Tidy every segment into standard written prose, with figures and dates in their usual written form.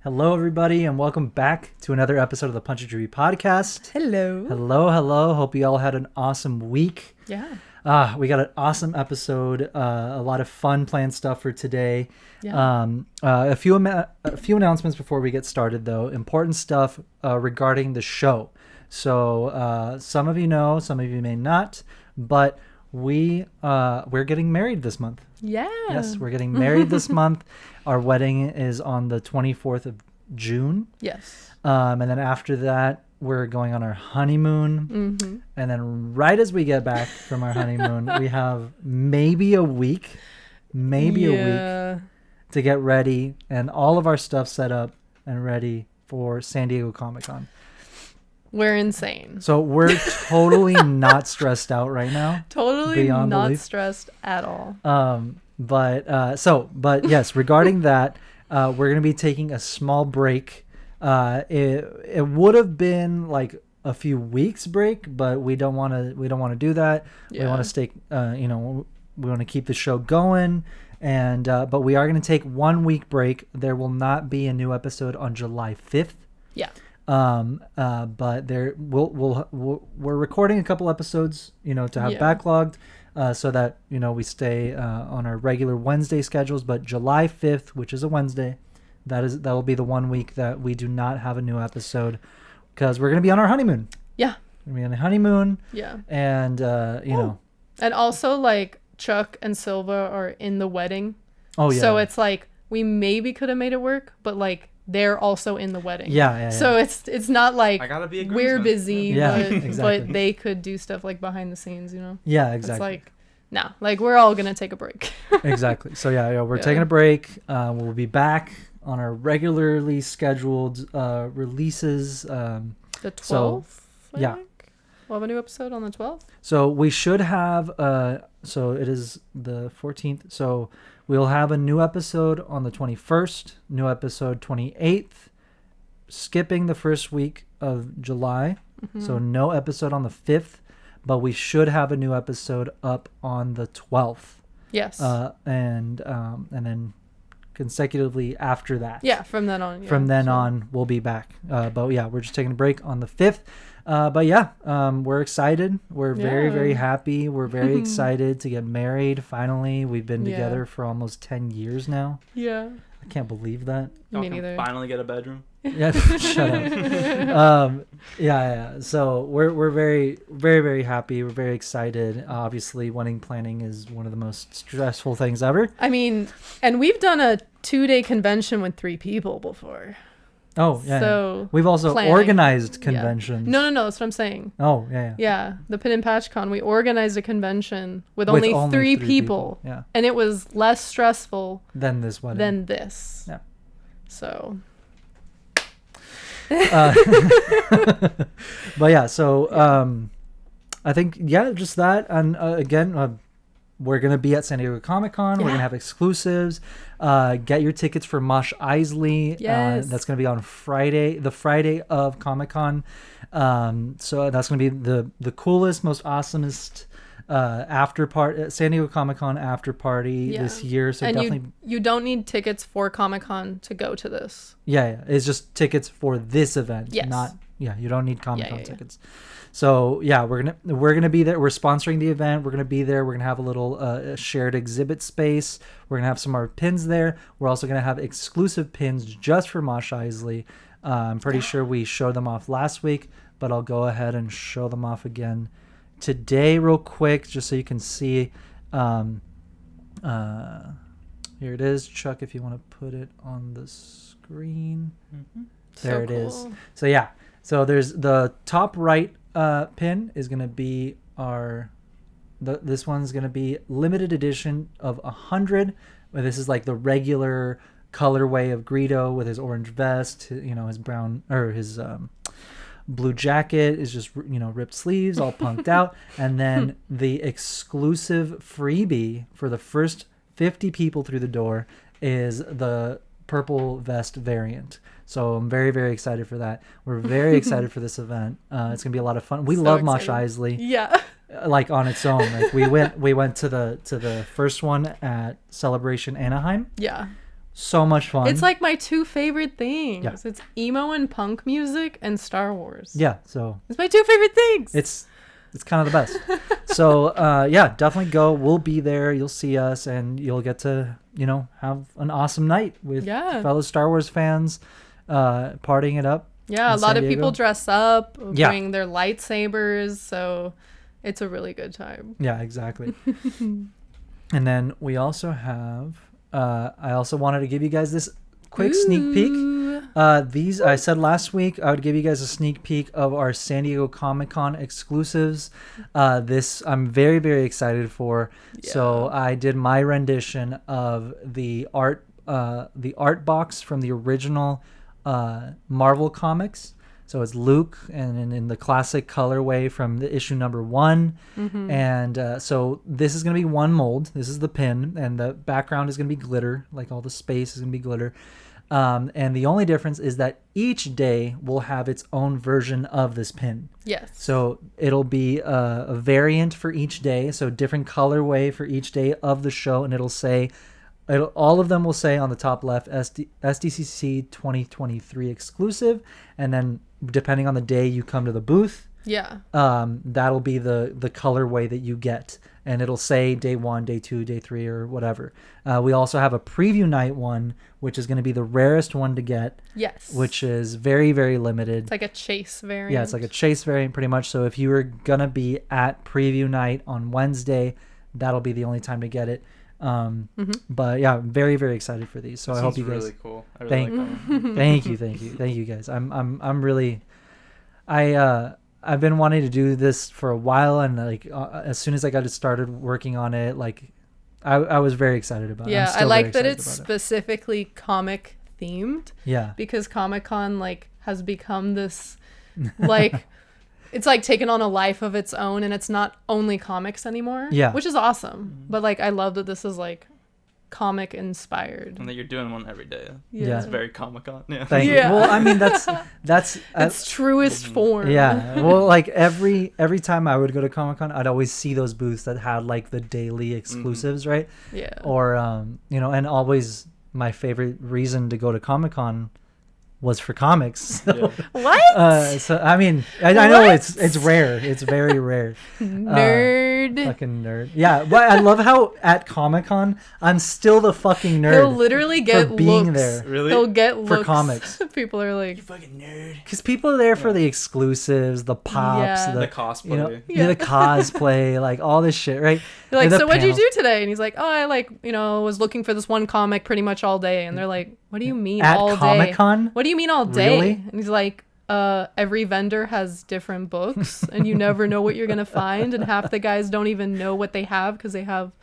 Hello, everybody, and welcome back to another episode of the Punch It Chewie podcast. Hello. Hello. Hope you all had an awesome week. Yeah. We got an awesome episode. A lot of fun planned stuff for today. Yeah. A few announcements before we get started, though. Important stuff regarding the show. So some of you know, some of you may not, but we're getting married this month. Yeah. Yes, we're getting married this month. Our wedding is on the 24th of June. Yes. And then after that, we're going on our honeymoon. Mm-hmm. And then right as we get back from our honeymoon, we have maybe a week to get ready and all of our stuff set up and ready for San Diego Comic-Con. We're insane. So we're totally not stressed out right now. Totally not stressed at all. But yes, regarding that, we're going to be taking a small break. It would have been like a few weeks break, but we don't want to do that. Yeah. We want to stay, we want to keep the show going. And, but we are going to take 1 week break. There will not be a new episode on July 5th. Yeah. But we're recording a couple episodes, to have backlogged, so that, we stay, on our regular Wednesday schedules, but July 5th, which is a Wednesday, that will be the 1 week that we do not have a new episode because we're going to be on our honeymoon. Yeah. We're going to be on a honeymoon. Yeah. And, And also like Chuck and Silva are in the wedding. Oh yeah. So it's like, we maybe could have made it work, but like, they're also in the wedding. Yeah. So it's not like I gotta be a we're groomsman. busy, Exactly. but they could do stuff like behind the scenes, Yeah, exactly. It's like, nah, like we're all going to take a break. Exactly. So we're taking a break. We'll be back on our regularly scheduled releases. The 12th? So, yeah. We'll have a new episode on the 12th? So we should have, so it is the 14th. So we'll have a new episode on the 21st, new episode 28th, skipping the first week of July. Mm-hmm. So no episode on the 5th, but we should have a new episode up on the 12th. Yes. And then consecutively after that. Yeah, from then on. Yeah. From then on, we'll be back. But yeah, we're just taking a break on the 5th. But yeah, we're excited. We're very, very happy. We're very excited to get married. Finally, we've been together for almost 10 years now. Yeah. I can't believe that. Me neither. Finally get a bedroom. Yeah, shut up. Yeah. So we're very, very, very happy. We're very excited. Obviously, wedding planning is one of the most stressful things ever. I mean, and we've done a 2-day convention with 3 people before. Oh, yeah. So we've also organized conventions. No, that's what I'm saying. Oh, yeah. Yeah, the Pin and Patch Con, we organized a convention with only 3 people. Yeah. And it was less stressful than this wedding. than this. Yeah. So. But yeah, so I think, just that. And again, we're going to be at San Diego Comic-Con. We're going to have exclusives. Get your tickets for Mosh Isley. Yes. That's going to be on Friday, the Friday of Comic-Con. So that's going to be the coolest, most awesomest after party, San Diego Comic-Con after party this year. So and definitely you don't need tickets for Comic-Con to go to this. Yeah. It's just tickets for this event. Yes. You don't need Comic-Con tickets. So we're gonna be there. We're sponsoring the event. We're gonna be there. We're gonna have a little shared exhibit space. We're gonna have some of our pins there. We're also gonna have exclusive pins just for Mosh Isley. I'm pretty sure we showed them off last week, but I'll go ahead and show them off again today, real quick, just so you can see. Here it is, Chuck. If you want to put it on the screen, there it is. So so there's the top right pin is going to be this one's going to be limited edition of 100. This is like the regular colorway of Greedo with his orange vest, his brown or his blue jacket is just ripped sleeves, all punked out, and then the exclusive freebie for the first 50 people through the door is the purple vest variant. So I'm very, very excited for that. We're very excited for this event. It's gonna be a lot of fun. We love Mosh Isley. Yeah. Like on its own. Like we went to the first one at Celebration Anaheim. Yeah. So much fun. It's like my 2 favorite things. Yeah. It's emo and punk music and Star Wars. Yeah, so it's my 2 favorite things. It's kind of the best. So yeah, definitely go. We'll be there. You'll see us, and you'll get to have an awesome night with fellow Star Wars fans, partying it up. Yeah, a lot of people dress up, bring their lightsabers, so it's a really good time. Yeah, exactly. And then we also have. I also wanted to give you guys this quick sneak peek. These I said last week I would give you guys a sneak peek of our San Diego Comic-Con exclusives. This I'm very, very excited for. Yeah. So I did my rendition of the art box from the original Marvel comics. So it's Luke, and in the classic colorway from the issue number 1. Mm-hmm. And so this is going to be one mold. This is the pin, and the background is going to be glitter. Like all the space is going to be glitter. And the only difference is that each day will have its own version of this pin. Yes. So it'll be a variant for each day. So different colorway for each day of the show, and all of them will say on the top left SDCC 2023 exclusive, and then depending on the day you come to the booth, that'll be the colorway that you get, and it'll say day 1, day 2, day 3, or whatever. We also have a preview night one, which is going to be the rarest one to get. Yes. Which is very, very limited. It's like a chase variant. Yeah, it's like a chase variant pretty much. So if you were going to be at preview night on Wednesday, that'll be the only time to get it. But yeah, I'm very, very excited for these. So I hope you guys. Really cool. I really like that one. Thank you guys. I'm really, I've been wanting to do this for a while, and like as soon as I got started working on it, like I was very excited about it. Yeah, I like that it's specifically comic themed. Yeah, because Comic-Con like has become this like. It's like taken on a life of its own, and it's not only comics anymore. Yeah, which is awesome. But like, I love that this is like comic inspired, and that you're doing one every day. Yeah, it's very Comic-Con. Yeah, thank you. Well, I mean that's its truest form. Yeah. Well, like every time I would go to Comic-Con, I'd always see those booths that had like the daily exclusives, right? Yeah. Or and always my favorite reason to go to Comic-Con was for comics. So, what? So I mean, I know it's rare. It's very rare. Nerd. Fucking nerd. Yeah, but I love how at Comic-Con I'm still the fucking nerd. He'll literally get for being looks. there. Really? He'll get looks for comics. People are like, you fucking nerd. Because people are there for the exclusives, the pops, the cosplay. The cosplay, like all this shit, right? You're like, so what'd you do today? And he's like, oh, I was looking for this one comic pretty much all day. And they're like, what do you mean at all Comic-Con? Day? What do you mean all day? Really? And he's like, every vendor has different books, and you never know what you're gonna find, and half the guys don't even know what they have because they have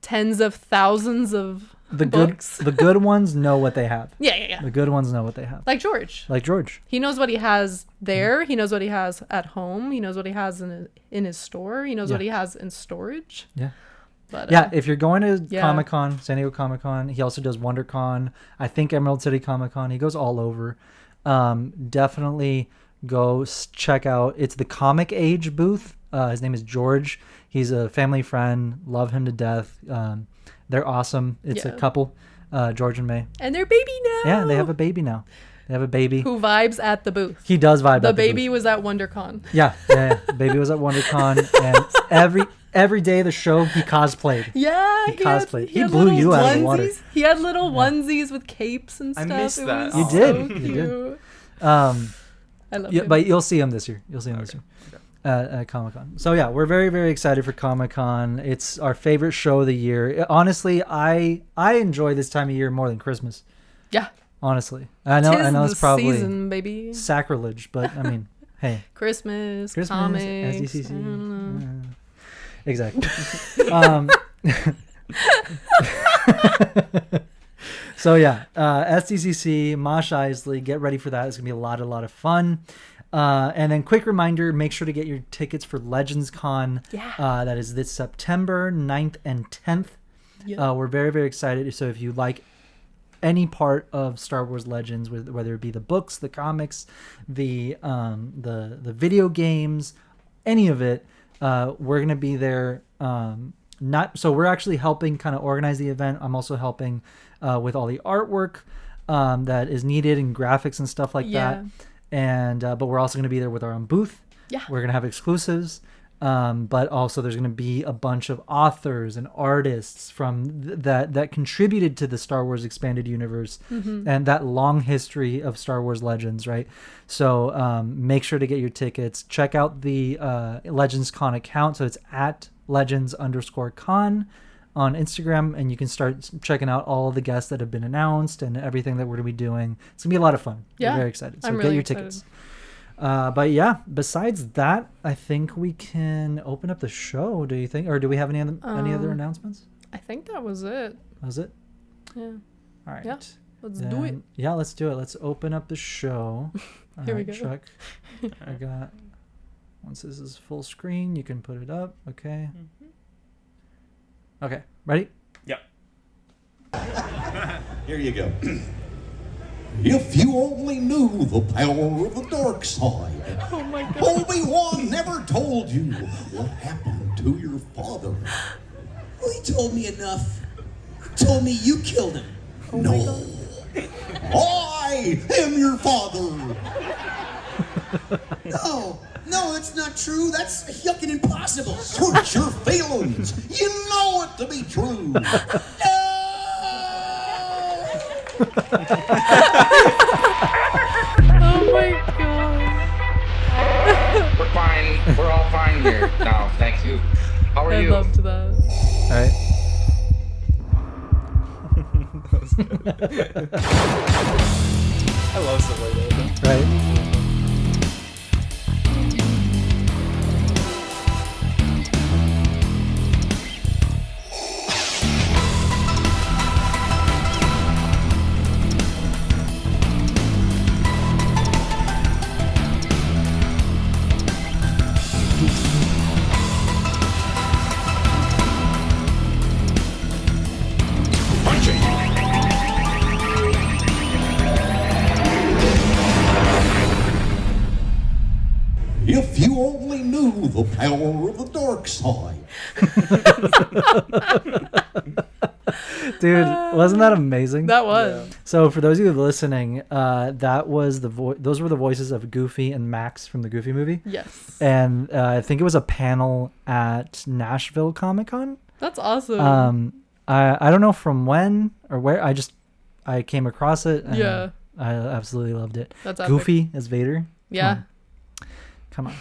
tens of thousands of books. The good ones know what they have. Yeah. The good ones know what they have. Like George. He knows what he has there. He knows what he has at home. He knows what he has in his store. He knows what he has in storage. Yeah. But, if you're going to Comic-Con, San Diego Comic-Con, he also does WonderCon. I think Emerald City Comic-Con. He goes all over. Definitely go check out. It's the Comic Age booth. His name is George. He's a family friend. Love him to death. They're awesome. It's a couple, George and May. And they're baby now. Yeah, they have a baby now. They have a baby. Who vibes at the booth. He does vibe at the booth. The baby was at WonderCon. Yeah. Baby was at WonderCon, and every day of the show he cosplayed. Yeah, he cosplayed. He blew you out of the water. He had little onesies with capes and stuff. I missed that. You did. You did. I love him. But you'll see him this year. This year. At Comic-Con. So yeah, we're very, very excited for Comic-Con. It's our favorite show of the year. Honestly, I enjoy this time of year more than Christmas. Yeah. Honestly, I know it's probably season, baby. Sacrilege, but I mean, hey, Christmas, comics, SDCC, exactly. So yeah, SDCC, Mosh Isley, get ready for that. It's gonna be a lot of fun. And then quick reminder, make sure to get your tickets for Legends Con. Yeah. That is this September 9th and 10th. Yeah. We're very, very excited. So if you like any part of Star Wars Legends, whether it be the books, the comics, the video games, any of it, we're going to be there. So we're actually helping kind of organize the event. I'm also helping with all the artwork that is needed and graphics and stuff like that. And but we're also going to be there with our own booth. Yeah. We're going to have exclusives. But also there's going to be a bunch of authors and artists from that contributed to the Star Wars expanded universe and that long history of Star Wars Legends, right? So make sure to get your tickets. Check out the Legends Con account. So it's at Legends_Con on Instagram, and you can start checking out all of the guests that have been announced and everything that we're going to be doing. It's going to be a lot of fun. Yeah. We're very excited. So I'm get really your excited. tickets. But yeah, besides that, I think we can open up the show. Do you think, or do we have any other announcements? I think that was it. Was it? Yeah. All right. Yeah. Let's do it. Yeah, let's do it. Let's open up the show. Here we go. Chuck. I got. Once this is full screen, you can put it up. Okay. Okay. Ready? Yep. Here you go. If you only knew the power of the dark side. Oh my God. Obi-Wan never told you what happened to your father. Well, he told me enough. He told me you killed him. No. I am your father. No, that's not true. That's yucking impossible. Search your feelings. You know it to be true. Oh my God. We're fine. We're all fine here now. Thank you. How are I you? loved that. All right. That was good. I love stuff like that. Right. Punch it. If you only knew the power of the dark side. Dude, wasn't that amazing? That was. So for those of you listening, that was those were the voices of Goofy and Max from the Goofy movie. Yes. And I think it was a panel at Nashville Comic Con. That's awesome. I don't know from when or where. I came across it. And Yeah. I absolutely loved it. That's epic. Goofy as Vader. Yeah. Come on.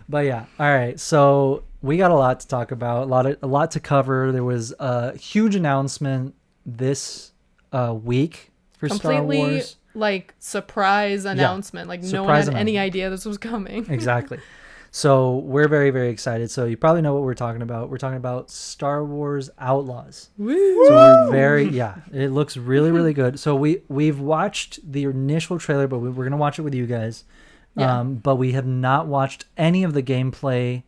But yeah. All right. So we got a lot to talk about. A lot to cover. There was a huge announcement this week for Star Completely Wars. like surprise announcement. Like no one Surprise had any announcement. idea this was coming. Exactly. So we're very, very excited. So you probably know what we're talking about. We're talking about Star Wars Outlaws. Woo! So we're it looks really, really good. So we've watched the initial trailer, but we're going to watch it with you guys. Yeah. But we have not watched any of the gameplay,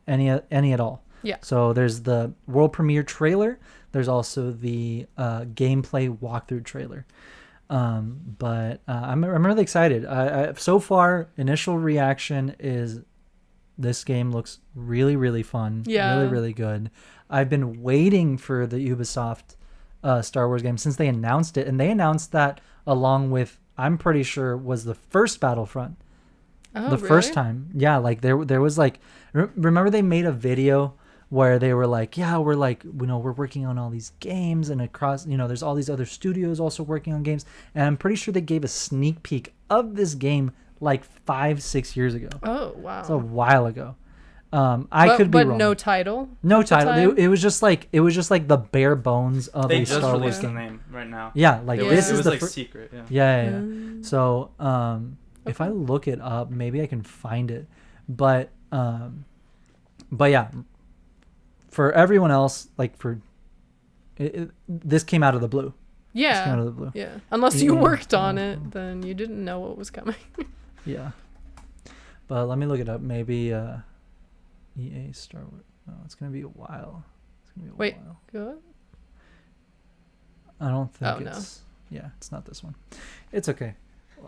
any at all. Yeah. So there's the world premiere trailer. There's also the gameplay walkthrough trailer. But I'm really excited. So far, initial reaction is this game looks really, really fun. Yeah. Really, really good. I've been waiting for the Ubisoft Star Wars game since they announced it, and they announced that along with, I'm pretty sure, was the first Battlefront. Oh, The really? first time. Yeah, like there was like, remember they made a video where they were like, yeah, we're like, we're working on all these games and across, there's all these other studios also working on games. And I'm pretty sure they gave a sneak peek of this game like 5-6 years ago. Oh, wow. It's a while ago. I could be wrong. But no title. No at the title. time? It was just like the bare bones of They a just Star Wars released the game. name right now. Yeah, like It this was is the like fir- secret. Yeah. Yeah. So, if I look it up, maybe I can find it. But yeah, for everyone else, like this came out of the blue. This came out Yeah. of the blue. Yeah. Unless you worked on it, then you didn't know what was coming. Yeah. But let me look it up. Maybe EA Star Wars. No, it's gonna be a while. It's gonna be a Wait. while. Good. I don't think Oh, no. it's. Yeah, it's not this one. It's okay.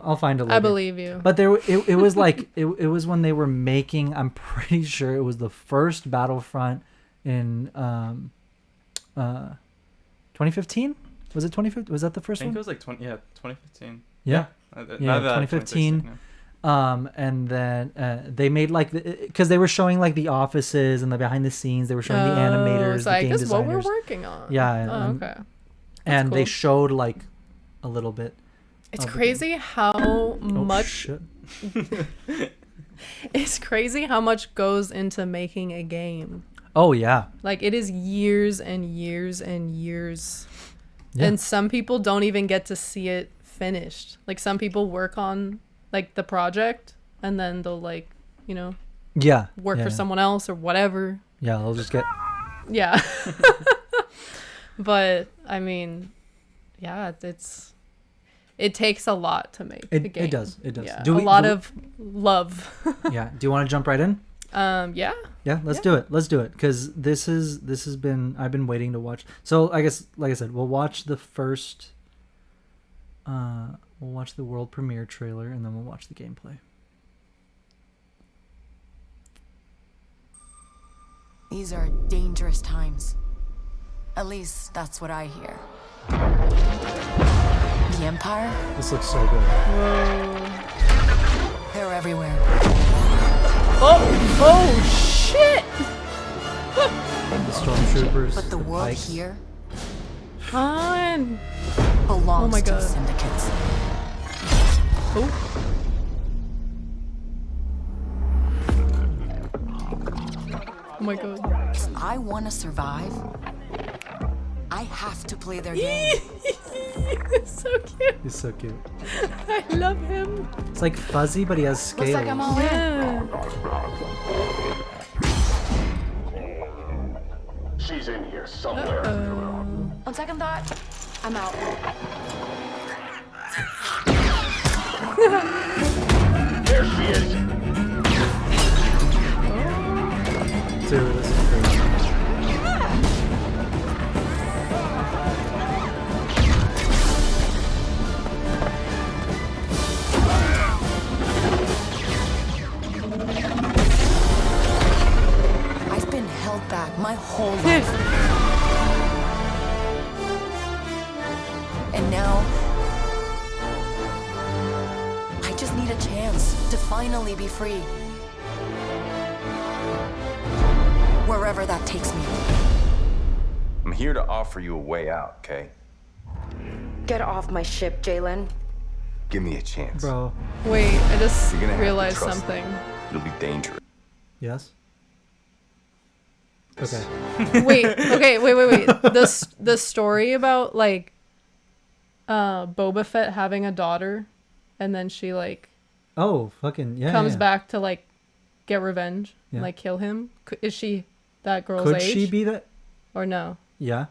I'll find it later. I believe you. But it was like it was when they were making. I'm pretty sure it was the first Battlefront in 2015. Was it 2015? Was that the first I think one? it was like 2015. Yeah. Yeah, 2015. And then they made like because they were showing like the offices and the behind the scenes. They were showing the animators, so the I game guess designers. what we're working on. Yeah. Okay. And cool. they showed like a little bit. It's crazy how much. Shit. It's crazy how much goes into making a game. Oh yeah. Like it is years and years and years. Yeah. And some people don't even get to see it finished. Like some people work on like the project and then they'll like, you know, work for someone else or whatever. Yeah, they'll just get Yeah. But I mean, yeah, it takes a lot to make a game. It does. Yeah, a lot of love. Yeah. Do you want to jump right in? Yeah. Yeah, let's do it. Let's do it because this has been I've been waiting to watch. So I guess like I said, we'll watch the first. We'll watch the world premiere trailer and then we'll watch the gameplay. These are dangerous times. At least that's what I hear. The Empire? This looks so good. They're everywhere. Oh shit! The stormtroopers. But the world Pikes. here On. belongs Oh my to God. syndicates. Oh. Oh my god. If I want to survive, I have to play their game. It's so cute. He's so cute. I love him. It's like fuzzy, but he has scales. Looks like I'm all in. Yeah. She's in here somewhere. On second thought, I'm out. There she is. Dude, this is crazy. I've been held back my whole life. And now, I just need a chance to finally be free. Wherever that takes me. I'm here to offer you a way out, okay? Get off my ship, Jalen. Give me a chance. Bro. Wait, I just You're gonna have to realized trust something. It'll be dangerous. Yes? Okay. Wait. The story about like Boba Fett having a daughter and then she like Oh, fucking yeah. comes yeah. back to like get revenge Yeah. and like kill him. Is she that girl's Could age? she be that? Or no? Yeah.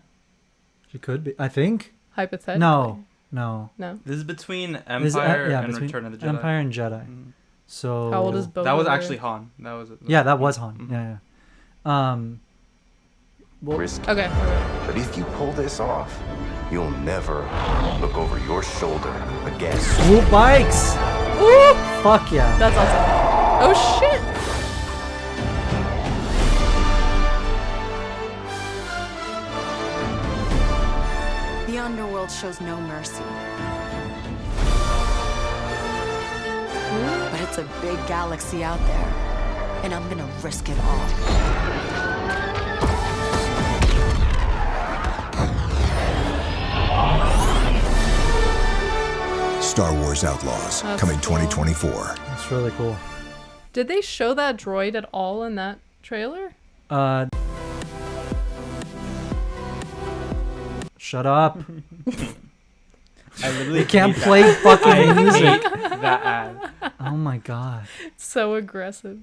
She could be. I think. Hypothetically. No. No. This is between This is- Empire and between Return of the Jedi. Empire and Jedi. So How old is Boba? That was Fett? actually Han. That was. Yeah, that was Han. Mhm. Yeah, yeah. Well, Risky. Okay. But if you pull this off, you'll never look over your shoulder again. swoop bikes. Woo! Fuck yeah. That's awesome. Oh shit! The underworld shows no mercy. But it's a big galaxy out there, and I'm gonna risk it all. Star Wars Outlaws, That's coming cool. 2024. That's really cool. Did they show that droid at all in that trailer? Shut up. I literally You can't hate play that. fucking I music. hate that ad. Oh my god. So aggressive.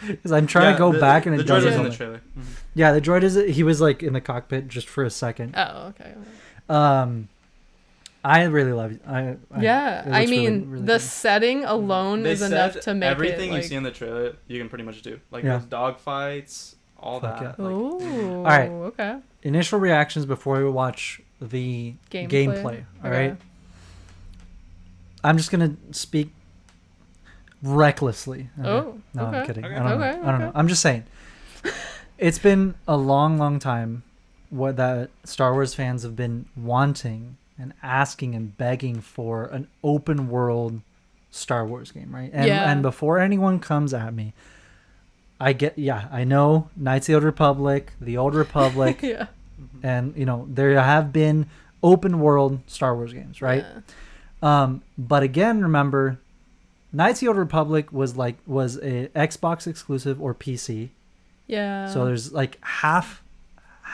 Because I'm trying to go back and the it droid doesn't. was in the look- trailer. Yeah, the droid is. He was like in the cockpit just for a second. Oh, okay. I really love it. Yeah, it I looks mean, really, really the good. setting alone They is said enough to make everything it like... you see in the trailer, you can pretty much do. Like Yeah. those dog fights, all Fuck that. yeah. Like, Ooh, right. okay. Initial reactions before we watch the gameplay. All right. Okay. I'm just gonna speak recklessly. Oh, no, I'm okay. kidding. Okay. I don't know. Okay, I don't know. okay. I'm just saying. It's been a long, long time what that Star Wars fans have been wanting and asking and begging for an open world Star Wars game, right? And before anyone comes at me, I know Knights of the Old Republic, yeah. And there have been open world Star Wars games, right? Yeah. But again, remember, Knights of the Old Republic was a Xbox exclusive or PC. Yeah. So there's like half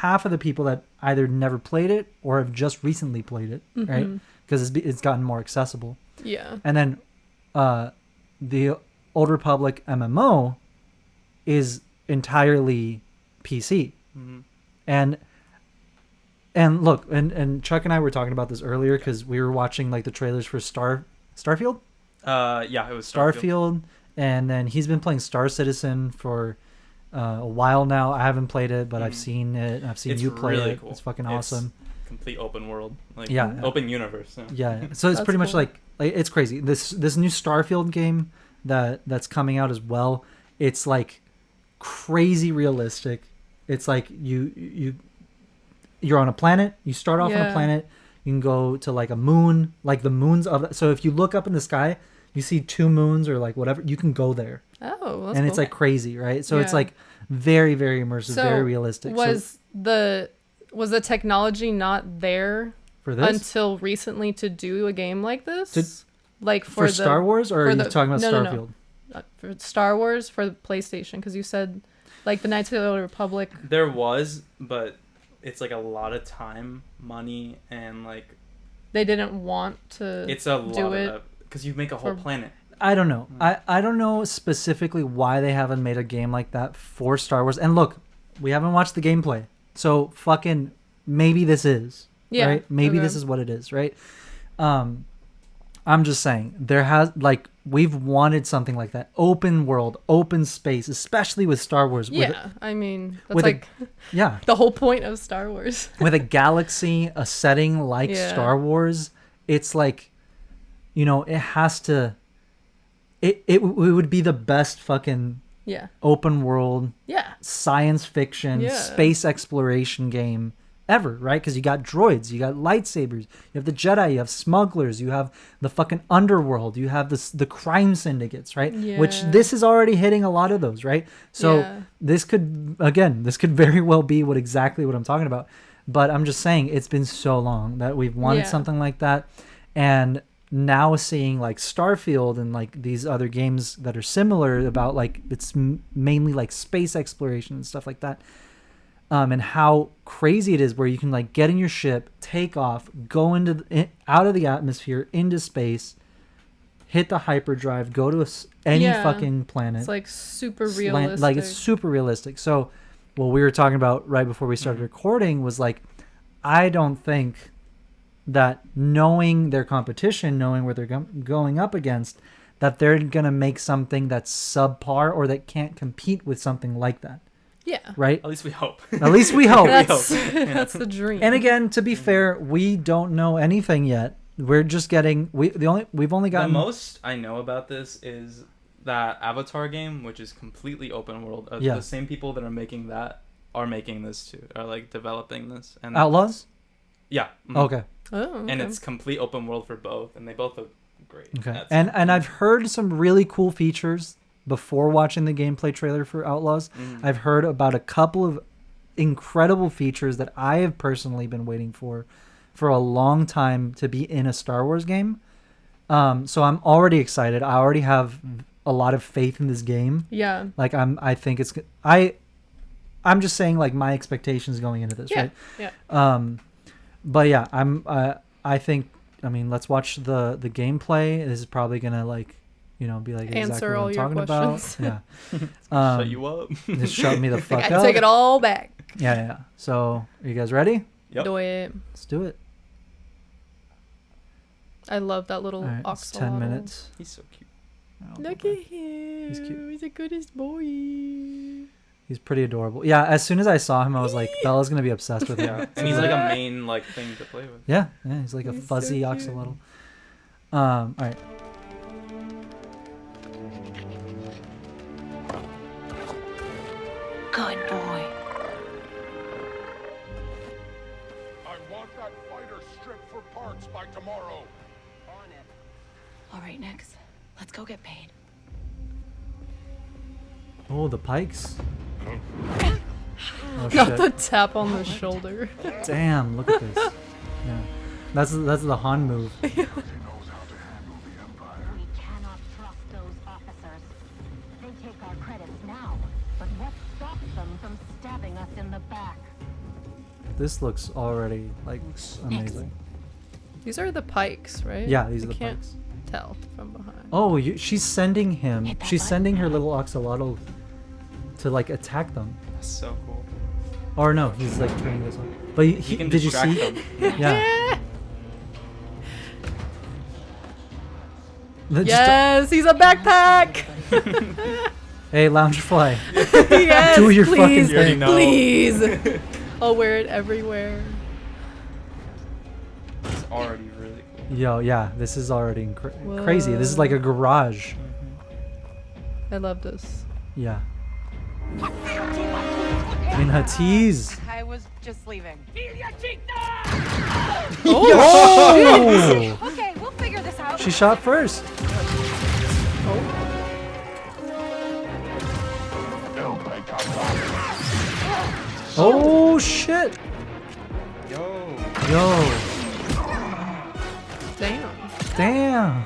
of the people that either never played it or have just recently played it, right? Because it's gotten more accessible. Yeah. And then the Old Republic MMO is entirely PC. And look, and Chuck and I were talking about this earlier because we were watching like the trailers for Starfield. Yeah, it was Starfield, and then he's been playing Star Citizen for a while now. I haven't played it, but I've seen it. I've seen you play really it. Cool. It's fucking awesome. Complete open world, open universe. Yeah. So it's pretty much like it's crazy. This new Starfield game that's coming out as well. It's like crazy realistic. It's like you're on a planet. You start off on a planet. You can go to like a moon, like the moons of. So if you look up in the sky, you see 2 moons or like whatever. You can go there. Oh, that's and it's cool. like crazy, right? So it's like very, very immersive, very realistic. Was the technology not there for this until recently to do a game like this? For Star Wars, or are you talking about Starfield? No. For Star Wars for the PlayStation, because you said like the Knights of the Old Republic. There was, but it's like a lot of time, money, and like they didn't want to. It's a lot of because you make a whole planet. I don't know. I don't know specifically why they haven't made a game like that for Star Wars. And look, we haven't watched the gameplay, so fucking maybe this is right. Maybe this is what it is, right? I'm just saying we've wanted something like that, open world, open space, especially with Star Wars. I mean that's the whole point of Star Wars. With a galaxy, a setting like Star Wars, it's like, it has to. It would be the best fucking open world science fiction space exploration game ever, right? Because you got droids, you got lightsabers, you have the Jedi, you have smugglers, you have the fucking underworld, you have the crime syndicates, right? Which this is already hitting a lot of those, right? So this could very well be exactly what I'm talking about. But I'm just saying, it's been so long that we've wanted something like that, and now seeing like Starfield and like these other games that are similar about like it's mainly like space exploration and stuff like that, and how crazy it is where you can like get in your ship, take off, go out of the atmosphere into space, hit the hyperdrive, go to any fucking planet. It's like super realistic. Like it's super realistic. So what we were talking about right before we started recording was like, I don't think that knowing their competition, knowing where they're going up against, that they're going to make something that's subpar or that can't compete with something like that. Yeah. Right? At least we hope. At least we hope. That's the dream. And again, to be fair, we don't know anything yet. We're just getting we've only gotten the most I know about this is that Avatar game, which is completely open world. The same people that are making that are making this too. Are like developing this. And Outlaws? Yeah. Mm-hmm. Okay. Oh, okay. And it's complete open world for both, and they both look great. Okay. And I've heard some really cool features before watching the gameplay trailer for Outlaws. I've heard about a couple of incredible features that I have personally been waiting for a long time to be in a Star Wars game. So I'm already excited. I already have a lot of faith in this game. Yeah. Like I'm just saying like my expectations going into this, right? Yeah. But yeah, I think, let's watch the gameplay. This is probably gonna like, be like answer exactly all what I'm your talking questions. about. Yeah. Shut you up. Just shut me the fuck I up. take it all back. Yeah. So, are you guys ready? Yep. Do it. Let's do it. I love that little All right, it's 10 minutes. He's so cute. Look at him. He's cute. He's the goodest boy. He's pretty adorable. Yeah, as soon as I saw him, I was like, Bella's gonna be obsessed with him. Yeah. And he's like a main thing to play with. Yeah, he's like a fuzzy axolotl. All right. Good boy. works by tomorrow. All right, Nix. Let's go get paid. Oh, the pikes. Oh, Not shit. the tap on the shoulder. Damn, look at this. Yeah. That's the Han move. We cannot trust those officers. They take our credits now, but what stops them from stabbing us in the back? This looks already like amazing. These are the pikes, right? Yeah, these are the can't pikes. tell from behind. Oh, she's sending him. She's sending her little axolotl to like attack them. That's so cool. Or no, he's like turning this one. But he can did you distract see? them. Yeah. Yes, he's a backpack. Hey, Loungefly. Yes, do your fucking please, thing. please. I'll wear it everywhere. It's already really cool. Yo, yeah, this is already crazy. This is like a garage. I love this. Yeah. In her tease. I was just leaving. Oh! Okay, we'll figure this out. She shot first. Oh shit! Yo. Damn.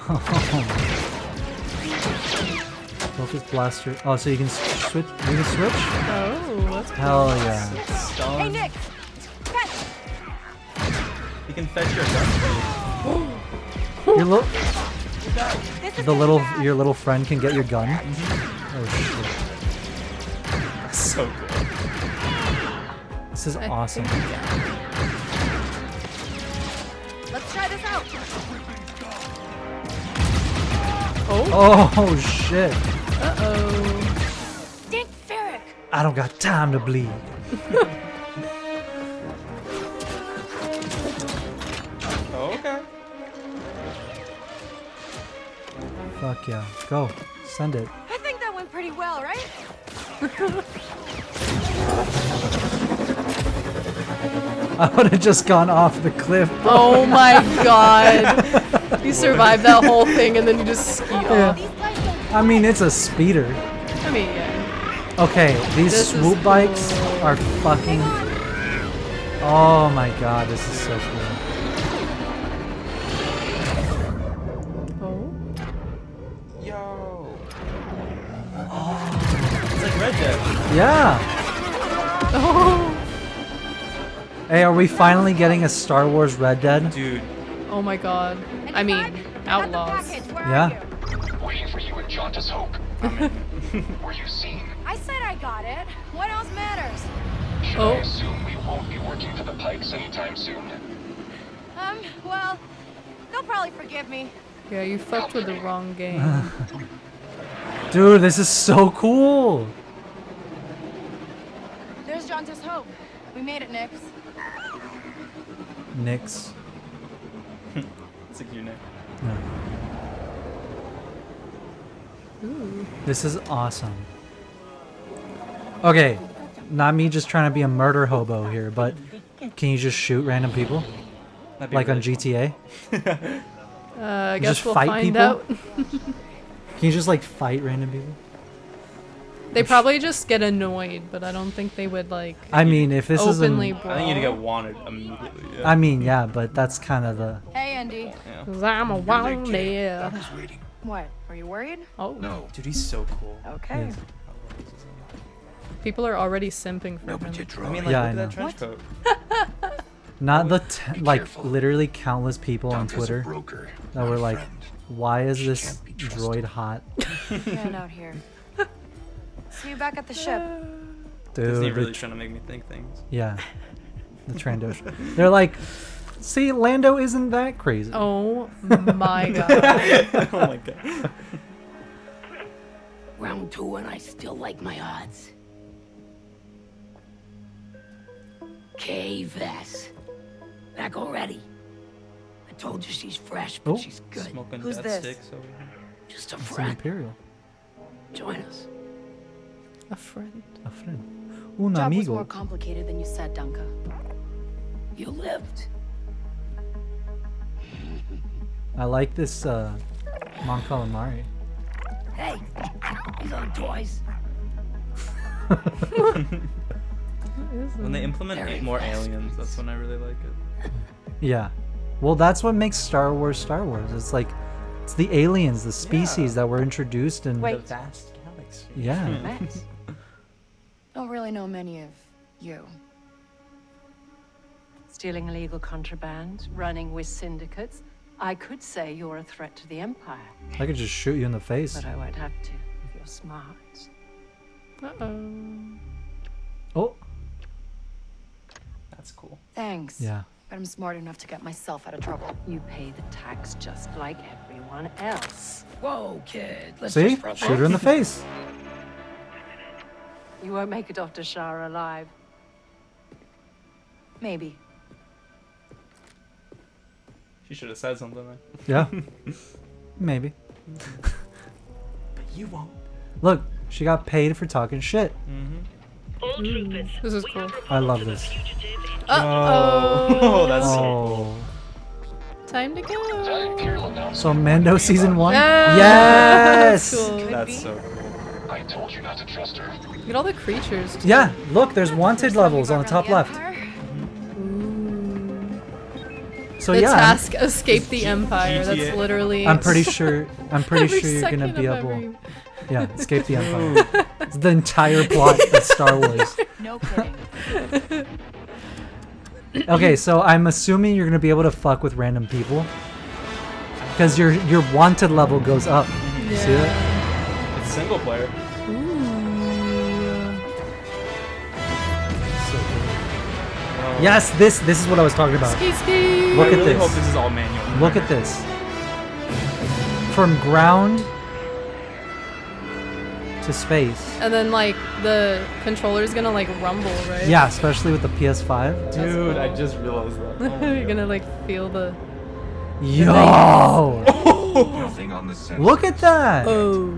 Focus blaster. Oh, so you can switch. You can switch. Oh, that's cool. Hell yeah! Hey, Nick. Fetch. You can fetch your gun. Your little friend can get your gun. Oh shit! That's so good. This is awesome. Let's try this out. Oh shit! Uh-oh. Dink Ferrick. I don't got time to bleed. Okay. Fuck yeah! Go, send it. I think that went pretty well, right? I would have just gone off the cliff. Bro. Oh my god. You survived that whole thing and then you just ski off. I mean, it's a speeder. I mean, yeah. Okay, these This is swoop bikes cool. are fucking. Oh my god, this is so cool. Oh. Yo. It's like Red Dead. Yeah. Oh. Hey, are we finally getting a Star Wars Red Dead? Dude. Oh my god. I mean, Outlaws. Yeah. Waiting for you at Jauntus Hope. Were you seen? I said I got it. What else matters? Should I assume we won't be working for the Pikes anytime soon? Well, they'll probably forgive me. Yeah, you fucked with the wrong game. Dude, this is so cool. There's Jauntus Hope. We made it, Nix. Nix. It's a cute name. No. Ooh. This is awesome. Okay, not me just trying to be a murder hobo here, but can you just shoot random people? Like on GTA? I You guess just we'll fight find people? out. Can you just like fight random people? They probably just get annoyed, but I don't think they would like. I mean, if this is openly I think you'd get wanted immediately. Yeah. I mean, yeah, but that's kind of the. Hey, Andy. Yeah. 'Cause I'm a wanted. What? Are you worried? Oh. No. Dude, he's so cool. Okay. Yes. People are already simping for him. I mean, like, Yeah, I look know. at that trench coat. Not the like literally countless people on Twitter that were like, "Why is this droid hot?" Get out here. See you back at the ship. Dude, Disney the really trying to make me think things. yeah, the Trandosh. They're like, see, Lando isn't that crazy. Oh my god. Oh my god. Round 2 and I still like my odds. K-Vess. Back already. I told you she's fresh, but Oh. she's good. Smoking Who's death this? sticks over here. Just a It's an friend. Imperial. Join us. A friend. A friend. Un Job was amigo. more complicated than you said, Dunka. You lived. I like this Mon Calamari. Hey, these aren't toys. When they implement more aliens, that's when I really like it. Yeah. Well, that's what makes Star Wars Star Wars. It's like, it's the aliens, the species that were introduced in the vast galaxy. Yeah. Thanks. Don't really know many of you. Stealing illegal contraband, running with syndicates. I could say you're a threat to the Empire. I could just shoot you in the face. But I won't have to if you're smart. Oh. That's cool. Thanks. Yeah. But I'm smart enough to get myself out of trouble. You pay the tax just like everyone else. Whoa, kid. Let's See? just brush Shoot her in the face. You won't make it off to Shara alive. Maybe. She should have said something. Right? Yeah. Maybe. But you won't. Look, she got paid for talking shit. This is cool. I love this. Oh, that's so cool. Time to go. So Mando season 1? Yeah, Yes! that's cool. That's so cool. I told you not to trust her. Look at all the creatures. Too. Yeah, look, there's wanted levels on the top left. So the yeah, task escape the Empire. GTA. That's literally. I'm pretty sure every you're gonna second be of able. every- Yeah, escape the Empire. It's the entire plot of Star Wars. No kidding. Okay, so I'm assuming you're gonna be able to fuck with random people, because your wanted level goes up. Yeah. See that? It's single player. Yes, this is what I was talking about. Ski ski. Look I at really this. hope this is all manual. Look at this. From ground to space. And then like the controller's gonna like rumble, right? Yeah, especially with the PS5. Dude, I just realized that. Oh my You're God. gonna like feel the. Yo! Nothing on the sensor. Look at that! Oh.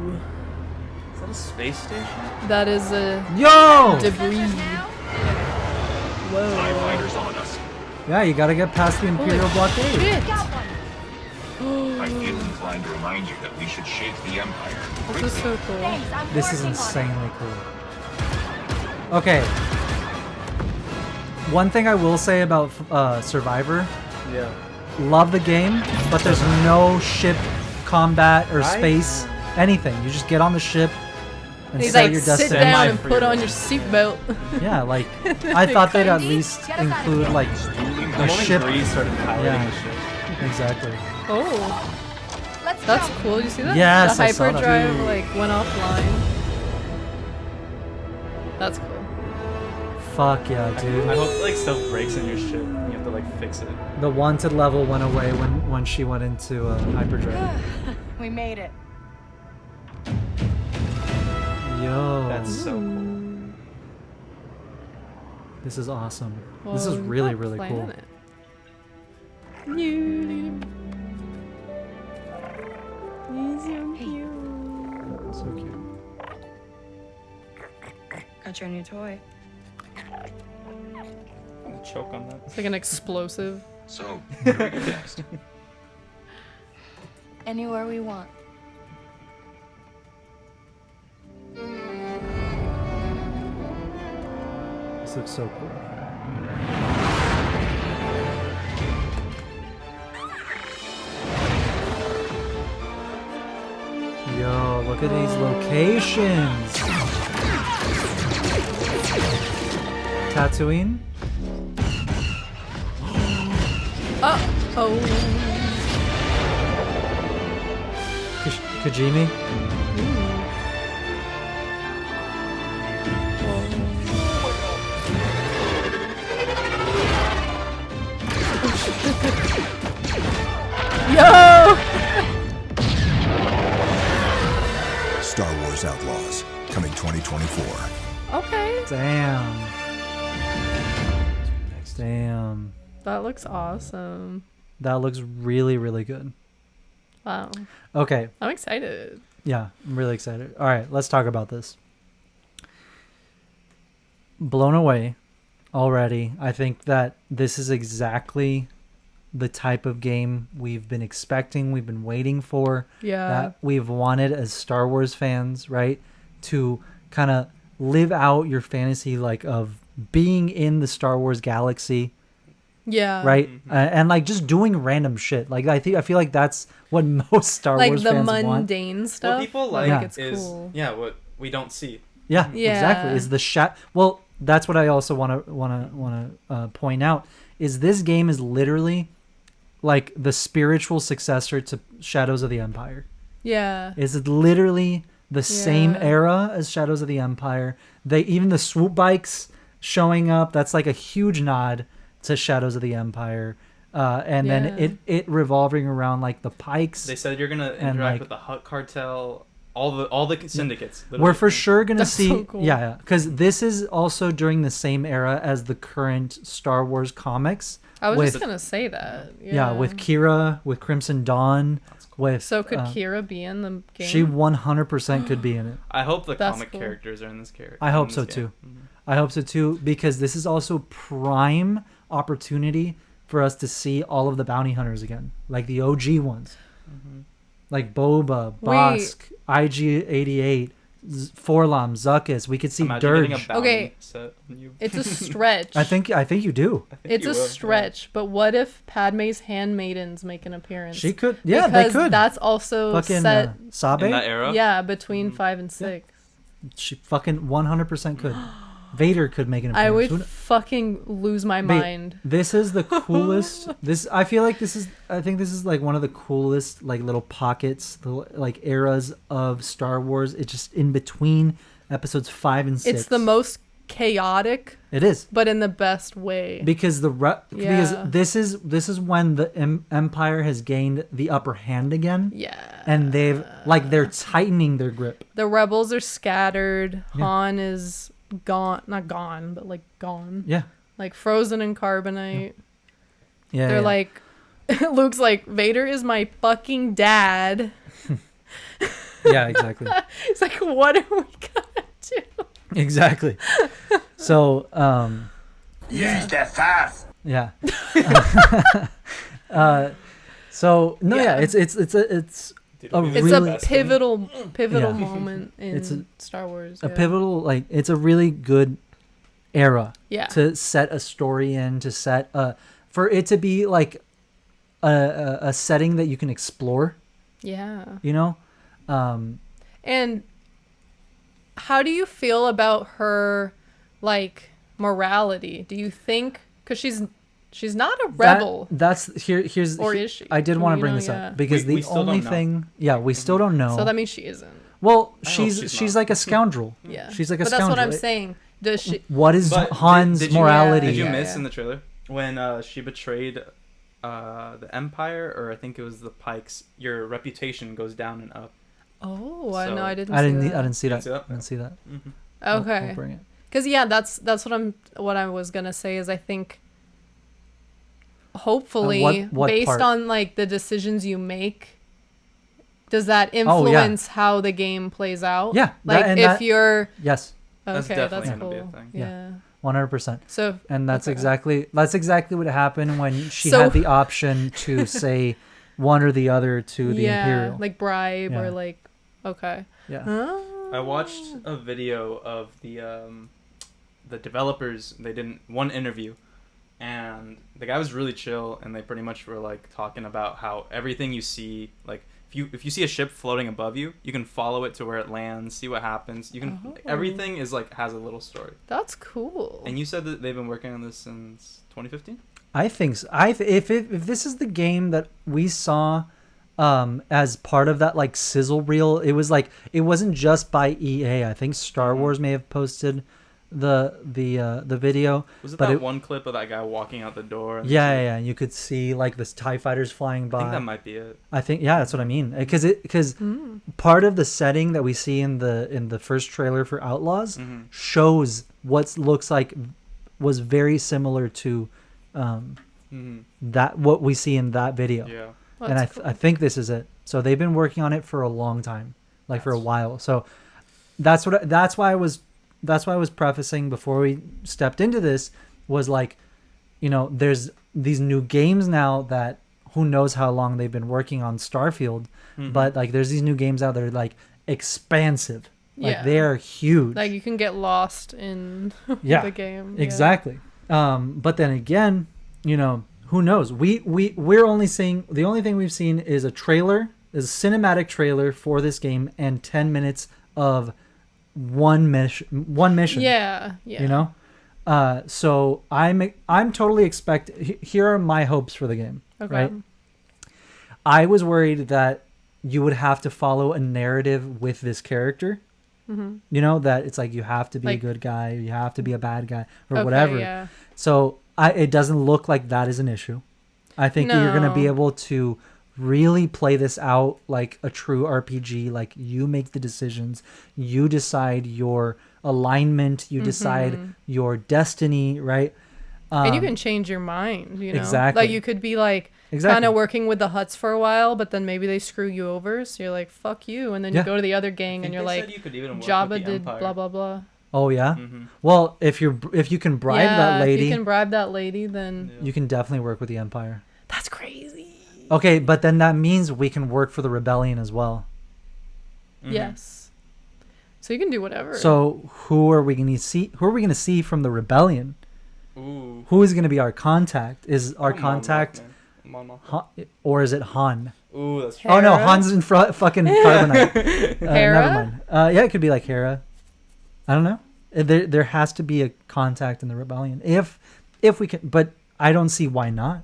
Is that a space station? That is a Yo! debris. Whoa. Fighters on us. Yeah, you gotta get past the Imperial blockade. Shit. I feel inclined to remind you that we should shake the Empire. This is so cool. This is insanely cool. Okay. One thing I will say about Survivor, Yeah. love the game, but there's no ship combat or Right? space, anything. You just get on the ship and He's set like, your sit destiny. down and put on your seatbelt. Yeah, like I thought they'd at least include like The a moment ship. Grease started piloting Yeah. the ship. Exactly. Oh. That's cool. You see that? Yes, the I saw that. hyperdrive like went offline. That's cool. Fuck yeah, dude. I hope like stuff breaks in your ship and you have to like fix it. The wanted level went away when she went into hyperdrive. We made it. Yo. That's so cool. This is awesome. Well, this is we've really, got really cool. planet. So cute. Got your new toy. I'm gonna choke on that. It's like an explosive. So, where do we go next? Anywhere we want. This looks so cool. Yo, look at these locations. Tatooine. Oh. Kajimi. Yo! Star Wars Outlaws, coming 2024. Okay. Damn. Damn. That looks awesome. That looks really, really good. Wow. Okay. I'm excited. Yeah, I'm really excited. All right, let's talk about this. Blown away already. I think that this is exactly the type of game we've been expecting, we've been waiting for, that we've wanted as Star Wars fans, right? To kind of live out your fantasy, like, of being in the Star Wars galaxy. Yeah. Right? And like just doing random shit. Like I feel like that's what most Star Wars fans want. Like the mundane stuff. What people like it's is cool. what we don't see. Yeah, exactly. Is the well, that's what I also want to point out is this game is literally like the spiritual successor to Shadows of the Empire. Yeah. It's literally the same era as Shadows of the Empire. Even the swoop bikes showing up, that's like a huge nod to Shadows of the Empire. And then it revolving around like the pikes. They said you're gonna interact with the Hutt cartel, all the syndicates. We're for sure gonna see. So cool. Yeah, because this is also during the same era as the current Star Wars comics. I was just gonna say that. Yeah, with Kira, with Crimson Dawn. With so could Kira be in the game? She 100% could be in it. I hope the comic characters are in this character. I hope so too. I hope so too, because this is also prime opportunity for us to see all of the bounty hunters again, like the OG ones, like Boba, Bosk, IG-88, Forlom, Zuckuss. We could see Dirge. Okay, it's a stretch. I think you do. It's a stretch, but what if Padme's handmaidens make an appearance? She could. Yeah, because they could. That's also fucking, set Sabe? In that era. Yeah, between 5 and 6. She fucking 100% could. Vader could make an appearance. I would fucking lose my mind. This is the coolest. I think this is like one of the coolest like little pockets, like eras of Star Wars. It's just in between episodes 5 and 6. It's the most chaotic. It is, but in the best way. Because because this is when the Empire has gained the upper hand again. Yeah, and they're tightening their grip. The rebels are scattered. Yeah. Han is not gone, but like gone. Yeah, like frozen in carbonite. Yeah, they're like, Luke's like, Vader is my fucking dad. Yeah, exactly. It's like, what are we gonna do? Exactly. So, use the fast. Yeah. So no, yeah, it's a pivotal moment in Star Wars. A pivotal, like, it's a really good era. Yeah. To set a story in, to set for it to be like a setting that you can explore. Yeah. You know, and how do you feel about her, like, morality? Do you think, because she's not a rebel? Here's or is she? I did want to bring this up because the only thing, we still don't know. So that means she isn't. Well, she's like a scoundrel. Yeah, she's like a but scoundrel. That's what I'm saying. Does she? What is Han's morality? Did you miss in the trailer when she betrayed the Empire, or I think it was the Pikes? Your reputation goes down and up. Oh, so, no, I didn't see that. I didn't see that. Mm-hmm. Okay. I'll bring it. Because that's what I was gonna say is I think hopefully what based part? on like the decisions you make, does that influence how the game plays out? Yeah. Like you're yes. Okay, that's cool. Be a thing. Yeah. 100%. So and that's exactly what happened when she had the option to say one or the other to the Imperial, like bribe or like Yeah. I watched a video of the developers. They did one interview, and the guy was really chill, and they pretty much were like talking about how everything you see, like if you see a ship floating above you, you can follow it to where it lands, see what happens. You can everything is like has a little story. That's cool. And you said that they've been working on this since 2015. I think so. If this is the game that we saw as part of that like sizzle reel, it wasn't just by EA. I think Star Wars may have posted the video. Was it one clip of that guy walking out the door? And you could see like this TIE fighters flying by. I think that might be it. I think that's what I mean, because part of the setting that we see in the first trailer for Outlaws shows what looks like was very similar to that what we see in that video. Yeah. Well, and I think this is it. So they've been working on it for a long time, for a while. So that's why I was prefacing before we stepped into this was like, there's these new games now that who knows how long they've been working on Starfield, but like there's these new games out there like expansive. Like they're huge. Like you can get lost in the game. Exactly. But then again, who knows? We're only seeing, the only thing we've seen is a trailer, is a cinematic trailer for this game and 10 minutes of one mission. Yeah. So I'm totally here are my hopes for the game. Okay. Right. I was worried that you would have to follow a narrative with this character. Mm-hmm. That it's like you have to be a good guy, you have to be a bad guy, or whatever. Yeah. So it doesn't look like that is an issue. I think you're going to be able to really play this out like a true RPG. Like you make the decisions, you decide your alignment, you decide your destiny, right? And you can change your mind, Exactly. Like you could be like kind of working with the Hutts for a while, but then maybe they screw you over, so you're like, fuck you, and then you go to the other gang and you're like, Jabba did blah blah blah. Oh yeah. Mm-hmm. Well, if you can bribe that lady, if you can bribe that lady, then you can definitely work with the Empire. That's crazy. Okay, but then that means we can work for the Rebellion as well. Yes. So you can do whatever. So who are we going to see? Who are we going to see from the Rebellion? Ooh. Who is going to be our contact? Is our contact Han, or is it Han? Ooh, that's true. Oh no, Han's in fucking Carbonite. Hera? Never mind. Yeah, it could be like Hera. I don't know. There has to be a contact in the Rebellion if we can, but I don't see why not.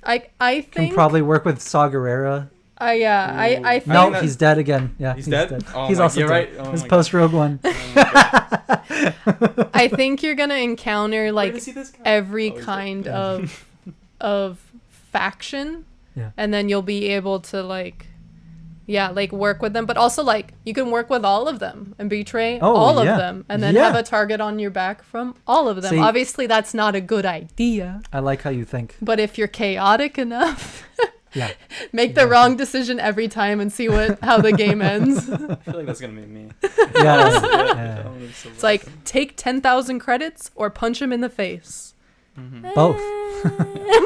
I think can probably work with Saw Gerrera. I think no, he's dead again. Yeah, he's dead. Oh he's also dead. Right. Oh his post Rogue One. I think you're gonna encounter like every kind of faction, and then you'll be able to like work with them, but also like you can work with all of them and betray all of them, and then have a target on your back from all of them. See, obviously that's not a good idea. I like how you think, but if you're chaotic enough, make the wrong decision every time and see how the game ends. I feel like that's gonna be me. It's like take 10,000 credits or punch him in the face. Both.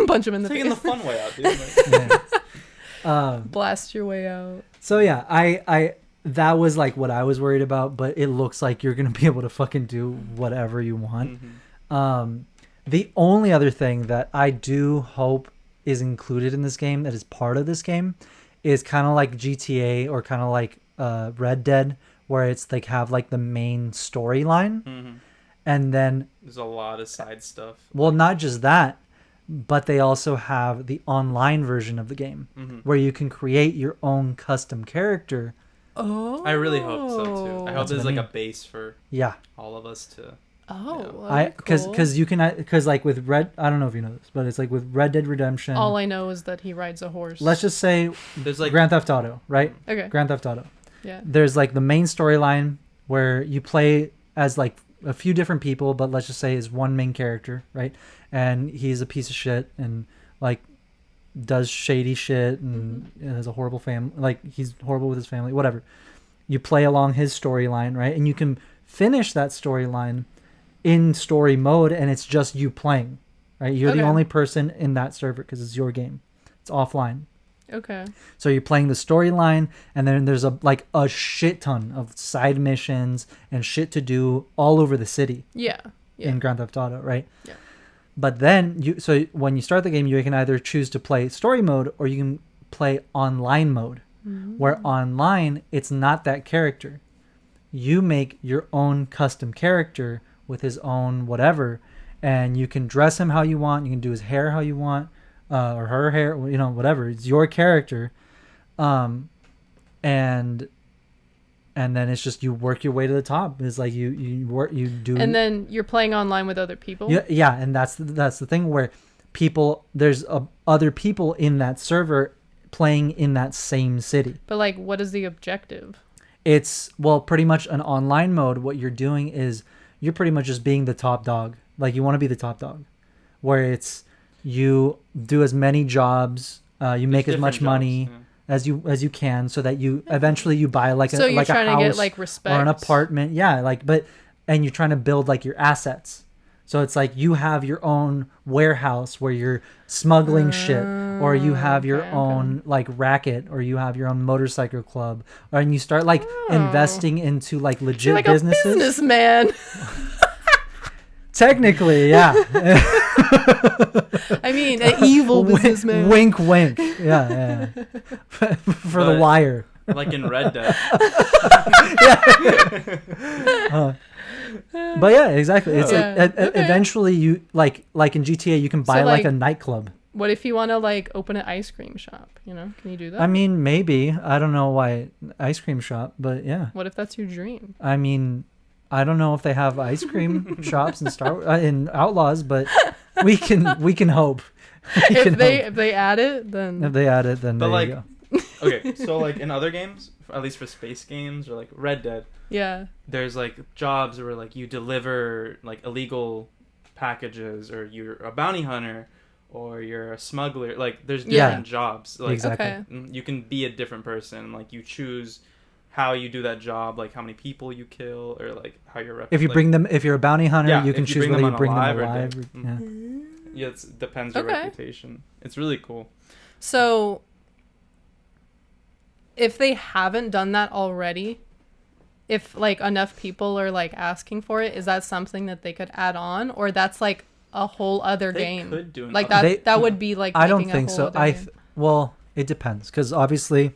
Punch him in the face. Taking the fun way out, dude. Blast your way out. So yeah, I that was like what I was worried about, but it looks like you're gonna be able to fucking do whatever you want. The only other thing that I do hope is included in this game, that is part of this game, is kind of like GTA or kind of like Red Dead, where it's like have like the main storyline, and then there's a lot of side stuff. Well, not just that, but they also have the online version of the game where you can create your own custom character. Oh, I really hope so too. I hope there's like a base for all of us to. Oh, because you can, because like with I don't know if you know this, but it's like with Red Dead Redemption. All I know is that he rides a horse. Let's just say there's like Grand Theft Auto, right? Okay. Grand Theft Auto. Yeah. There's like the main storyline where you play as like a few different people, but let's just say is one main character, right? And he's a piece of shit and like does shady shit and has a horrible family. Like he's horrible with his family, whatever. You play along his storyline, right? And you can finish that storyline in story mode, and it's just you playing, right? You're the only person in that server because it's your game. It's offline. Okay. So you're playing the storyline, and then there's a shit ton of side missions and shit to do all over the city. Yeah. In Grand Theft Auto, right? Yeah. But then when you start the game, you can either choose to play story mode or you can play online mode, where online it's not that character. You make your own custom character with his own whatever, and you can dress him how you want. You can do his hair how you want, or her hair, whatever. It's your character, and then it's just you work your way to the top. It's like you work, you do, and then you're playing online with other people. Yeah, and that's the thing where there's other people in that server playing in that same city. But like, what is the objective? It's pretty much an online mode. What you're doing is you're pretty much just being the top dog. Like you want to be the top dog, where it's you do as many jobs, you make as much money as you can, so that you eventually you buy like a house to get, like, respect or an apartment. Yeah, and you're trying to build like your assets. So it's like you have your own warehouse where you're smuggling shit, or you have your own like racket, or you have your own motorcycle club, and you start like investing into like legit you're like businesses. A businessman. Technically, yeah. I mean, an evil businessman. Wink, wink. Yeah. For The Wire. Like in Red Dead. But yeah, exactly. It's like eventually you like in GTA you can buy like a nightclub. What if you want to like open an ice cream shop? You know, can you do that? I mean, maybe. I don't know why ice cream shop, but yeah. What if that's your dream? I mean, I don't know if they have ice cream shops in Outlaws, but we can hope. If they add it, then if they add it, then but there like, you go. Okay, so like in other games, at least for space games or like Red Dead, there's like jobs where like you deliver like illegal packages, or you're a bounty hunter, or you're a smuggler. Like there's different jobs. Like, exactly. You can be a different person. Like you choose how you do that job, like how many people you kill, or like how you're. If you're a bounty hunter, you can choose whether you bring them alive. Yeah, it depends your reputation. It's really cool. So, if they haven't done that already, if like enough people are like asking for it, is that something that they could add on, or that's like a whole other game? Could do like that. That would be like. I don't think so. Well, it depends, because obviously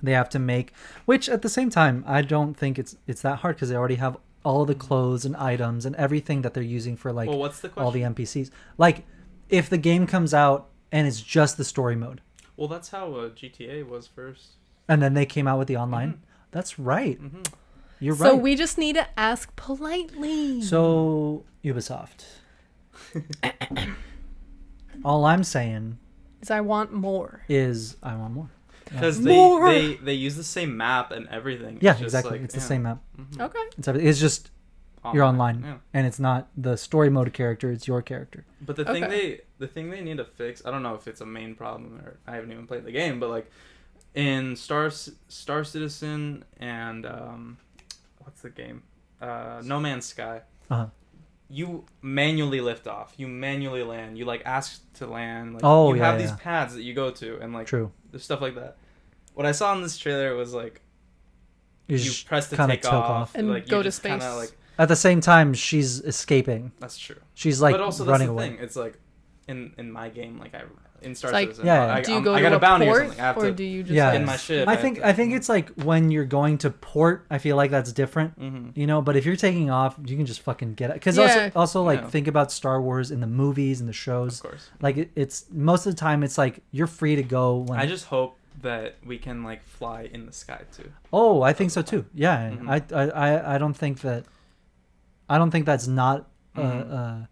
they have to make. Which at the same time, I don't think it's that hard, because they already have all the clothes and items and everything that they're using for like what's the question? All the NPCs. Like, if the game comes out and it's just the story mode. Well, that's how GTA was first. And then they came out with the online. That's right. You're right. So we just need to ask politely. So Ubisoft. All I'm saying is I want more. Because they use the same map and everything. Yeah, exactly. Like, it's the same map. Okay. It's just you're online, and it's not the story mode character. It's your character. But the thing they need to fix, I don't know if it's a main problem, or I haven't even played the game, but like in Star Citizen and what's the game? No Man's Sky. You manually lift off. You manually land. You like ask to land. Like, you have these pads that you go to, and like there's stuff like that. What I saw in this trailer was like you press to take off and like, go to space. Like, at the same time, she's escaping. That's true. She's like but also, running that's the away. thing. It's like in my game, like in Star like, Citizen, do you go I to got a bounty port, or something. I have or to do you just in my ship. I think it's like when you're going to port. I feel like that's different, you know. But if you're taking off, you can just fucking get it. Because also like think about Star Wars in the movies and the shows. Of course. Like it's most of the time it's like you're free to go. When I just hope that we can like fly in the sky too. Oh, I think so too. Yeah, I don't think that. I don't think that's not a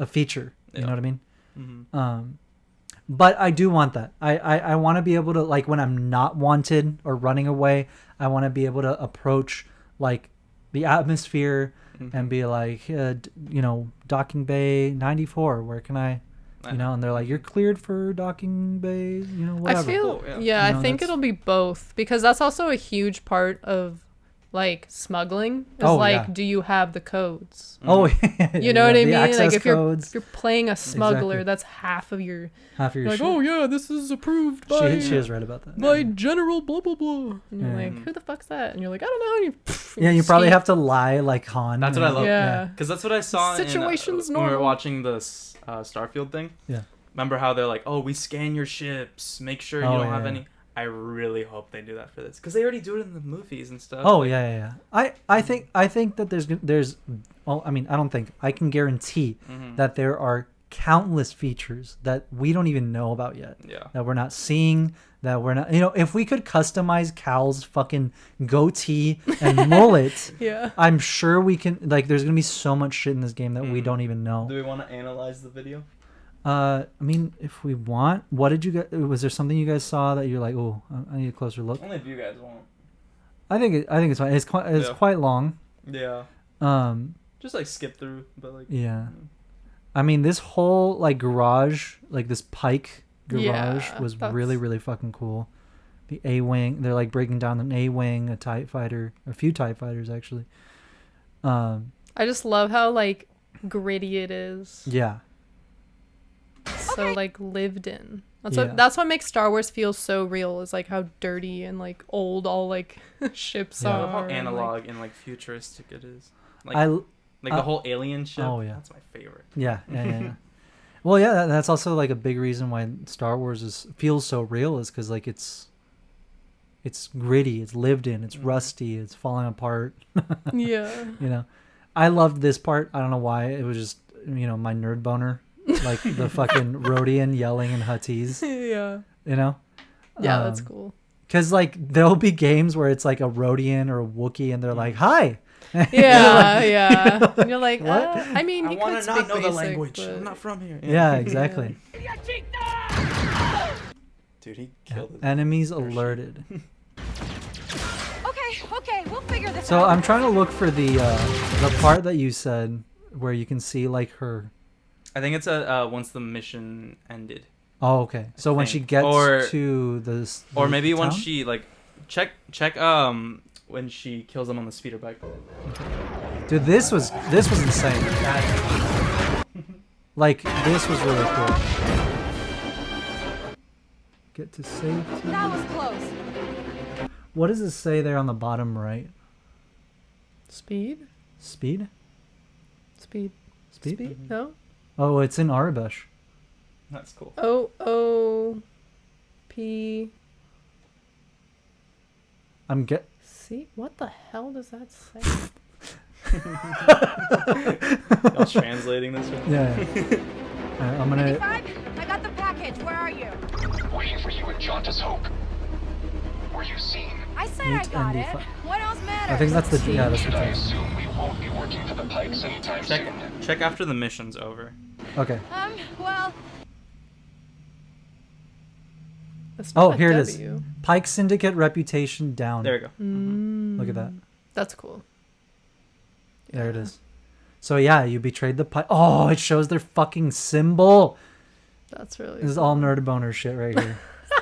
feature. You know what I mean? But I do want that. I want to be able to, like, when I'm not wanted or running away, I want to be able to approach like the atmosphere and be like, you know, docking bay 94. Where can I? You know, and they're like, you're cleared for docking bay. You know, whatever. I feel I think it'll be both, because that's also a huge part of like smuggling is do you have the codes? You know what I mean? Like if you're playing a smuggler, that's half of your you're like, shit. oh yeah, this is approved by she is right about that. By General blah blah blah. And you're like, who the fuck's that? And you're like, I don't know. You probably have to lie like Han. That's what I love. Yeah, because that's what I saw Situations when we were watching the Starfield thing. Yeah. Remember how they're like, oh, we scan your ships, make sure you don't have any. I really hope they do that for this, because they already do it in the movies and stuff. Oh, like, yeah. I think that there's well, I mean, I don't think, I can guarantee that there are countless features that we don't even know about yet. Yeah. That we're not seeing, that we're not, you know, if we could customize Cal's fucking goatee and mullet, I'm sure we can, like, there's gonna be so much shit in this game that we don't even know. Do we want to analyze the video? I mean, if we want, what did you guys? Was there something you guys saw that you're like, oh, I need a closer look? Only if you guys want. I think it's fine. It's quite long. Yeah. Just like skip through, but like. Yeah. I mean, this whole like garage, like this Pike garage, was really, really fucking cool. The A-wing, they're like breaking down an A-wing, a TIE fighter, a few TIE fighters actually. I just love how like gritty it is. Yeah. So like lived in. That's what makes Star Wars feel so real, is like how dirty and like old all like ships are. I love how analog and like futuristic it is. Like the whole alien ship. Oh yeah, that's my favorite. Yeah. Well, yeah, that's also like a big reason why Star Wars feels so real, is because like it's gritty, it's lived in, it's rusty, it's falling apart. Yeah. I loved this part. I don't know why. It was just my nerd boner. Like the fucking Rodian yelling in Huttese. Yeah. Yeah, that's cool. Because like there'll be games where it's like a Rodian or a Wookiee, and they're like, "Hi." Yeah, yeah. And you're like, what? I mean, you want could to not know basic, the language. but... I'm not from here. Yeah, exactly. Dude, he killed it. Enemies alerted. Okay, we'll figure this out. So I'm trying to look for the part that you said where you can see like her. I think it's once the mission ended. Oh, okay. So when she gets to the or maybe town? when she like check when she kills them on the speeder bike. Dude, this was insane. Like this was really cool. Get to safety. That was close. What does it say there on the bottom right? Speed? Speed? Speed. Mm-hmm. No? Oh, it's in Arabish. That's cool. O-O-P... See? What the hell does that say? I was translating this one. Yeah. I'm gonna... 55? I got the package. Where are you? Waiting for you at Jauntus Hope. Were you seen? I said I got it. What else matters? I think that's the team. I assume we won't be working for the Pikes anytime soon. Check after the mission's over. Okay. Well... Oh, here it is. Pike Syndicate reputation down. There we go. Look at that. That's cool. Yeah. There it is. So yeah, you betrayed the Pike. Oh, it shows their fucking symbol. That's really This is all nerd boner shit right here.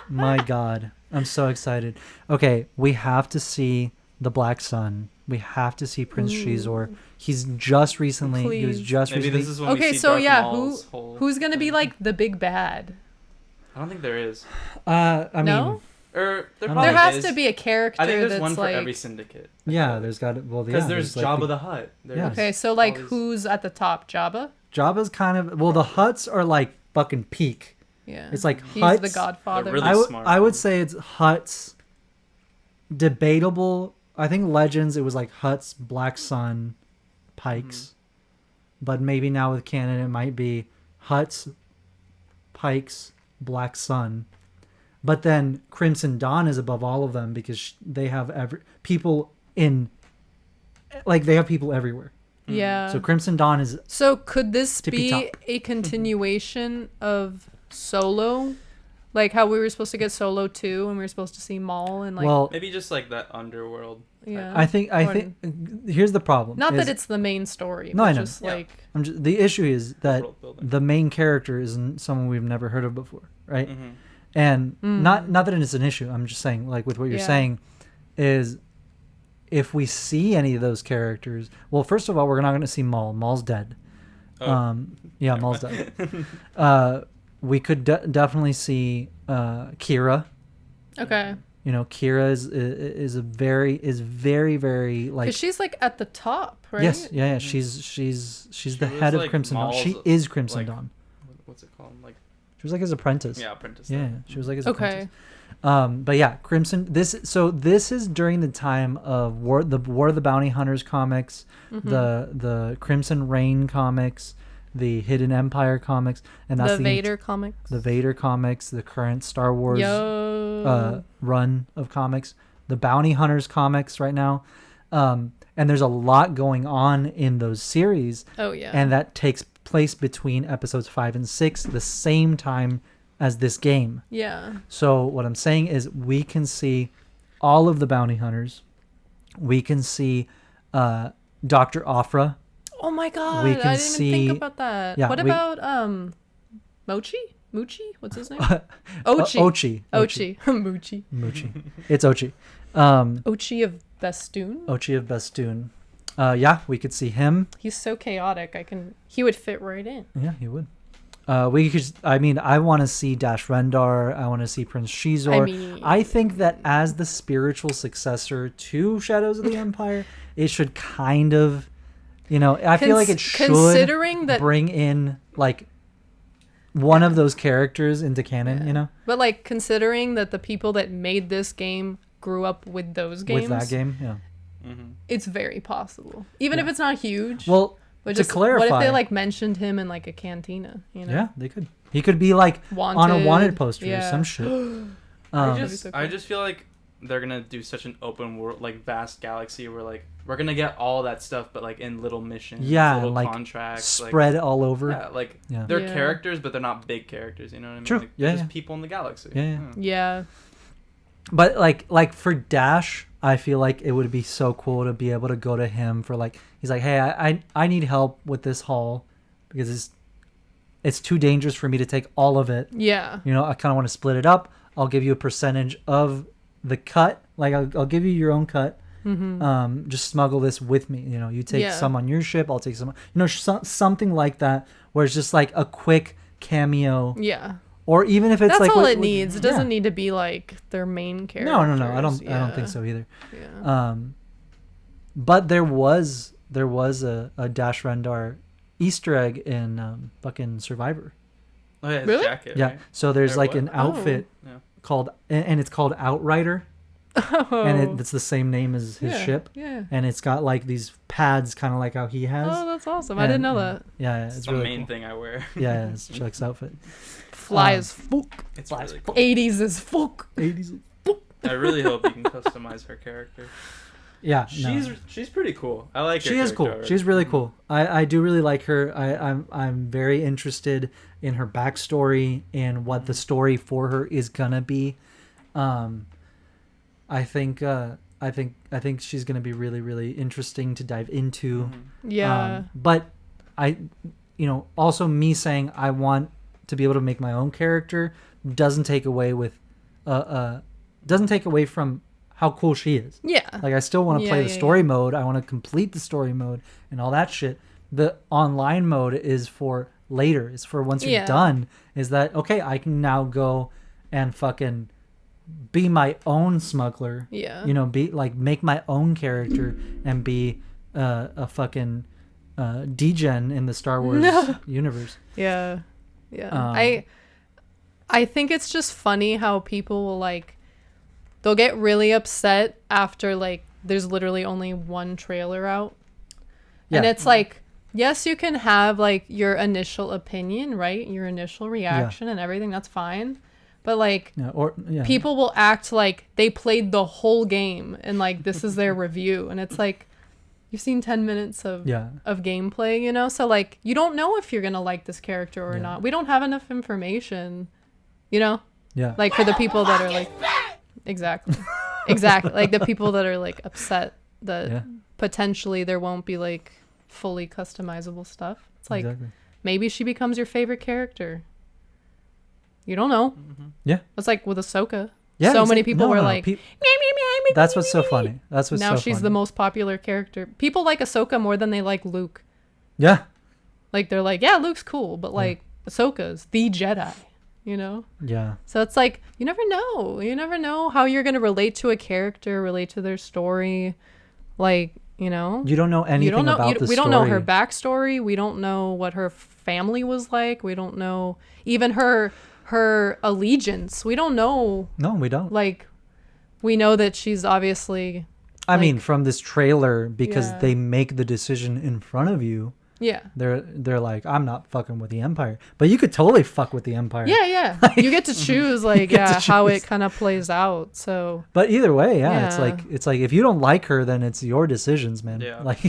My God. I'm so excited. Okay, we have to see the Black Sun. We have to see Prince Shizor. He's just recently... Please. He was just Maybe recently... this is when we see Darth Maul's whole who's going to be like the big bad? I don't think there is. I mean... No? There has to be a character. I think there's that's one for like... every syndicate. Yeah, there's got it. Well, because there's like Jabba the Hutt. Yeah. Okay, so like who's at the top? Jabba? Jabba's kind of... Well, the Hutts are like fucking peak. Yeah. It's like He's Hutts... the Godfather. They're really smart. I would say it's Hutts... Debatable. I think Legends, it was like Hutts, Black Sun, Pikes. But maybe now with canon, it might be Hutts, Pikes, Black Sun. But then Crimson Dawn is above all of them because they have people everywhere. Yeah. So Crimson Dawn is... So could this be top. a continuation of Solo? Like how we were supposed to get Solo 2 and we were supposed to see Maul and like... Well, maybe just like that underworld. Yeah. I think here's the problem. Not that it's the main story. No, but I know. Just like... the issue is that the main character is someone we've never heard of before, right? Mm-hmm. And not that it's an issue. I'm just saying, like with what you're saying, is if we see any of those characters, well, first of all, we're not going to see Maul. Maul's dead. Yeah, Maul's dead. We could definitely see Kira. Okay. You know, Kira is very, very like. Because she's like at the top, right? Yes, yeah. She's the head of Crimson Dawn. She is Crimson Dawn. What's it called? Like. She was like his apprentice. Yeah, apprentice. Yeah, she was like his apprentice. But yeah, Crimson. This is during the time of War of the Bounty Hunters comics, the Crimson Reign comics, the Hidden Empire comics, and that's the Vader comics. The Vader comics, the current Star Wars run of comics, the Bounty Hunters comics right now, and there's a lot going on in those series. Oh yeah, and that takes place between episodes 5 and 6, the same time as this game. Yeah. So what I'm saying is we can see all of the bounty hunters. We can see Dr. Aphra. Oh my god, we can I didn't even think about that. Yeah, what about Mochi? What's his name? Ochi. Moochie. It's Ochi. Ochi of Bestoon. Ochi of Bestoon. Yeah, we could see him. He's so chaotic. He would fit right in. Yeah, he would. We could. I want to see Dash Rendar. I want to see Prince Shizor. I think that as the spiritual successor to Shadows of the Empire, it should kind of, I feel like it should bring in like one of those characters into canon. But like considering that the people that made this game grew up with those games, with that game, yeah, it's very possible. Even if it's not huge. Well. But to clarify, what if they like mentioned him in like a cantina? Yeah, they could. He could be like on a wanted poster or some shit. I just feel like they're gonna do such an open world, like vast galaxy, where like we're gonna get all that stuff, but like in little missions, little like contracts, spread all over. Yeah, like they're characters, but they're not big characters. You know what I mean? True. Like, just people in the galaxy. Yeah. But like for Dash, I feel like it would be so cool to be able to go to him for like, he's like, hey, I need help with this haul because it's too dangerous for me to take all of it. Yeah. I kind of want to split it up. I'll give you a percentage of the cut. Like I'll give you your own cut. Mm-hmm. Just smuggle this with me. You take some on your ship. I'll take some. Something like that, where it's just like a quick cameo. Yeah. Or even if it's that's like all it needs. It doesn't need to be like their main character. No. I don't think so either. Yeah. But there was a Dash Rendar Easter egg in fucking Survivor. Oh yeah, his really? jacket. Yeah. Right? So there's like an outfit called, and it's called Outrider. Oh. And it's the same name as his ship. Yeah. And it's got like these pads, kind of like how he has. Oh, that's awesome! I didn't know that. Yeah, it's really the main cool. thing I wear. Yeah, it's Chuck's outfit. Fly as fuck. It's really cool. 80s as fuck. 80s as fuck. I really hope you can customize her character. Yeah, she's pretty cool. I like her. She is cool. Already. She's really cool. I do really like her. I'm very interested in her backstory and what the story for her is gonna be. I think she's gonna be really, really interesting to dive into. Yeah. But also me saying I want to be able to make my own character doesn't take away from how cool she is. Yeah. Like I still want to play the story mode. I want to complete the story mode and all that shit. The online mode is for later. It's for once you're done. Is that okay? I can now go and fucking be my own smuggler. Yeah. Be like make my own character and be a fucking degen in the Star Wars universe. Yeah. Yeah. I think it's just funny how people will like they'll get really upset after like there's literally only one trailer out. Yeah. And it's like, yes, you can have like your initial opinion, right? Your initial reaction and everything, that's fine. But like people will act like they played the whole game and like this is their review, and it's like you've seen 10 minutes of gameplay, so like you don't know if you're gonna like this character or not. We don't have enough information, like for the people that are like exactly like the people that are like upset that potentially there won't be like fully customizable stuff. It's like maybe she becomes your favorite character. You don't know. Yeah. It's like with Ahsoka. Yeah, so many people were like, that's what's so funny. That's what's now so she's funny. the most popular character. People like Ahsoka more than they like Luke. Yeah. Like they're like, yeah, Luke's cool, but like Ahsoka's the Jedi, Yeah. So it's like you never know. You never know how you're gonna relate to a character, relate to their story, like you don't know anything about the story. We don't know her backstory. We don't know what her family was like. We don't know even her allegiance. We don't know. No, we don't. Like, we know that she's obviously. I mean, from this trailer, because they make the decision in front of you. Yeah. They're like, I'm not fucking with the Empire, but you could totally fuck with the Empire. Yeah. Like, you get to choose, like, how it kind of plays out. So. But either way, it's like if you don't like her, then it's your decisions, man. Yeah. Like.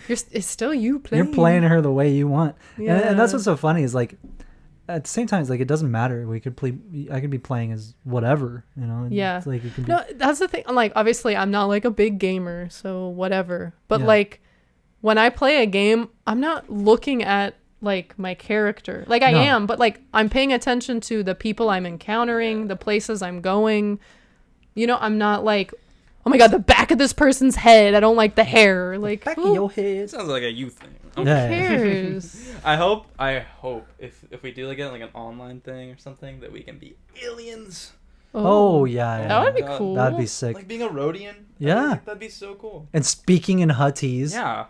It's still you playing. You're playing her the way you want, Yeah. and that's what's so funny is like. At the same time, it's like it doesn't matter. I could be playing as whatever, Yeah. It's like it can be. No, that's the thing. Like, obviously, I'm not like a big gamer, so whatever. But like, when I play a game, I'm not looking at like my character. Like I am, but like I'm paying attention to the people I'm encountering, the places I'm going. I'm not like oh my god, the back of this person's head. I don't like the hair. Like, back of your head. Sounds like a youth thing. Who cares? I hope if we do get like an online thing or something that we can be aliens. Oh yeah, that would be cool. That'd be sick. Like being a Rhodian. Yeah, that'd be so cool. And speaking in Huttese. Yeah.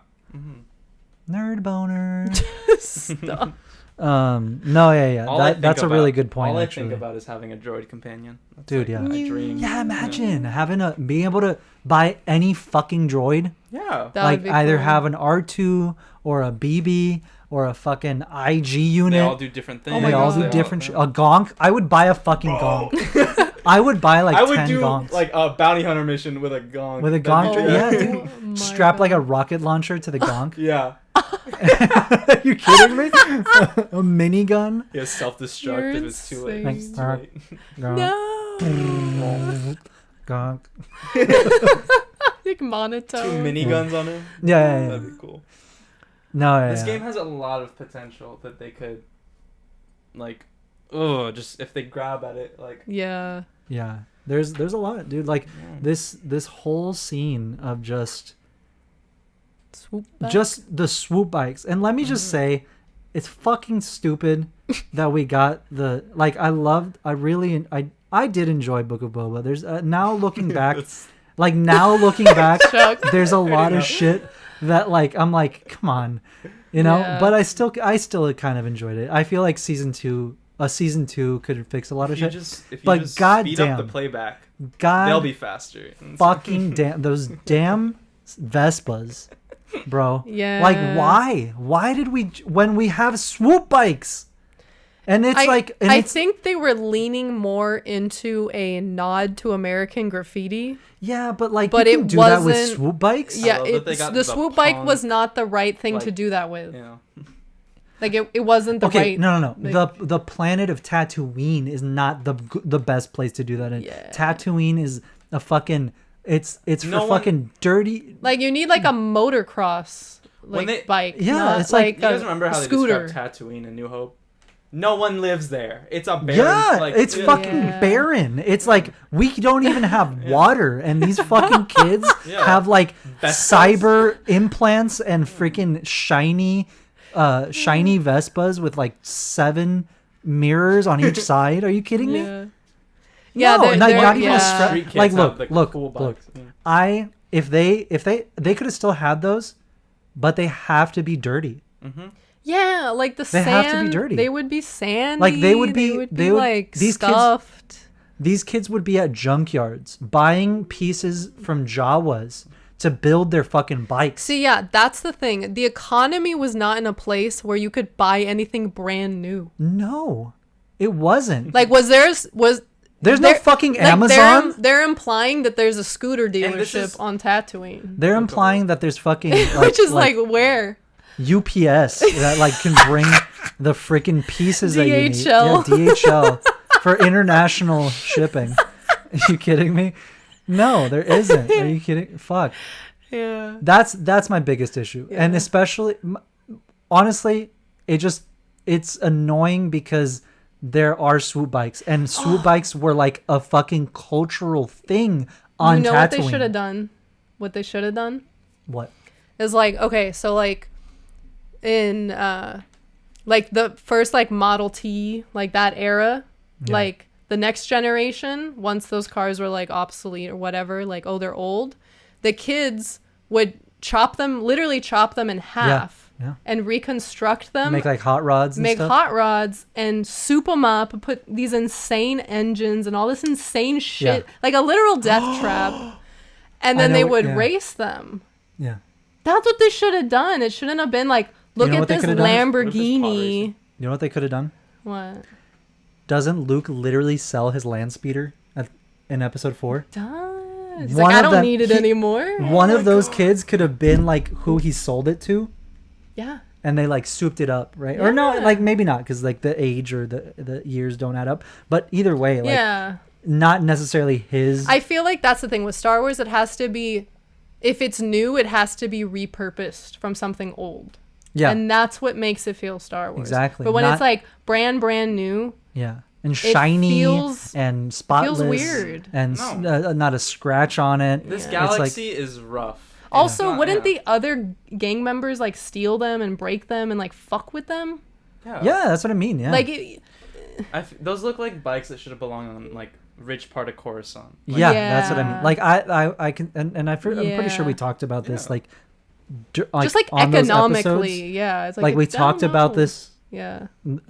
Nerd boner. Stop. No, yeah. That's a really good point. All I actually. think about is having a droid companion. That's dude, like my dream. Yeah, imagine being able to buy any fucking droid. Yeah. Like either have an R2 or a BB or a fucking IG unit. They all do different things. They all do different a gonk. I would buy a fucking gonk. I would buy like 10 gonks. I would do like a bounty hunter mission with a gonk. With a gonk, yeah, dude. Strap like a rocket launcher to the gonk. Yeah. Are you kidding me? A minigun? Yeah, self-destruct if it's too late. It's too late. No. Gonk. Like monotone. 2 miniguns on him. Yeah. That'd be cool. No, this game has a lot of potential that they could, just if they grab at it, Yeah. Yeah. There's a lot, dude. Like this whole scene of just the swoop bikes, and let me just say, it's fucking stupid that we got the I did enjoy Book of Boba. There's now looking back, there's a lot of shit that I'm like, come on, but I still kind of enjoyed it. I feel like season 2 could fix a lot of shit. If you just speed up the playback, they'll be faster. Fucking damn those damn Vespas, bro. Yeah. Why did we when we have swoop bikes? And it's I think they were leaning more into a nod to American graffiti. Yeah, but you can do that with swoop bikes. Yeah, the swoop bike was not the right thing to do that with. Yeah. It wasn't the right. No. The planet of Tatooine is not the best place to do that in. Yeah. Tatooine is a fucking it's fucking dirty. You need a motocross bike. Yeah, it's like you guys remember how scooter. they described Tatooine in New Hope? No one lives there. It's a barren. Yeah, it's fucking barren. It's we don't even have water, and these fucking kids have cyber implants and freaking shiny Vespas with 7 mirrors on each side. Are you kidding me? Yeah, no, not even look. If they could have still had those, but they have to be dirty. Mm-hmm. Yeah, the they sand. They have to be dirty. They would be sandy. They would be scuffed. These kids would be at junkyards buying pieces from Jawas to build their fucking bikes. See, yeah, that's the thing. The economy was not in a place where you could buy anything brand new. No, it wasn't. There's no fucking Amazon. They're implying that there's a scooter dealership on Tatooine. They're implying that there's fucking which is where UPS that can bring the freaking pieces that you need. DHL. Yeah, DHL for international shipping. Are you kidding me? No, there isn't. Are you kidding? Fuck. Yeah. That's my biggest issue, and especially, honestly, it's annoying because there are swoop bikes, and swoop bikes were a fucking cultural thing on Tatooine. You know what they should have done? What they should have done? What? Is okay, so in the first Model T, that era, the next generation, once those cars were obsolete or whatever, they're old, the kids would literally chop them in half. Yeah. And reconstruct them. Make hot rods and stuff. Hot rods and soup them up, put these insane engines and all this insane shit, like a literal death trap. And then they would race them. Yeah. That's what they should have done. It shouldn't have been look at this Lamborghini. You know what they could have done? What? Doesn't Luke literally sell his land speeder in episode 4? Does. He's I don't need it anymore. One of those kids could have been who he sold it to. Yeah. And they souped it up, right? Yeah. Or no, maybe not, because the age or the years don't add up. But either way, not necessarily his. I feel that's the thing with Star Wars. It has to be, if it's new, it has to be repurposed from something old. Yeah. And that's what makes it feel Star Wars. Exactly. But when it's brand new. Yeah. and shiny feels, and spotless. Feels weird. And not a scratch on it. This galaxy is rough. Also, wouldn't the other gang members like steal them and break them and like fuck with them? Yeah, that's what I mean. Yeah. Like, those look like bikes that should have belonged on like rich part of Coruscant. Like, that's what I mean. Like I can, and I'm pretty sure we talked about this. Like, just like economically, It's like we talked about this. Yeah. In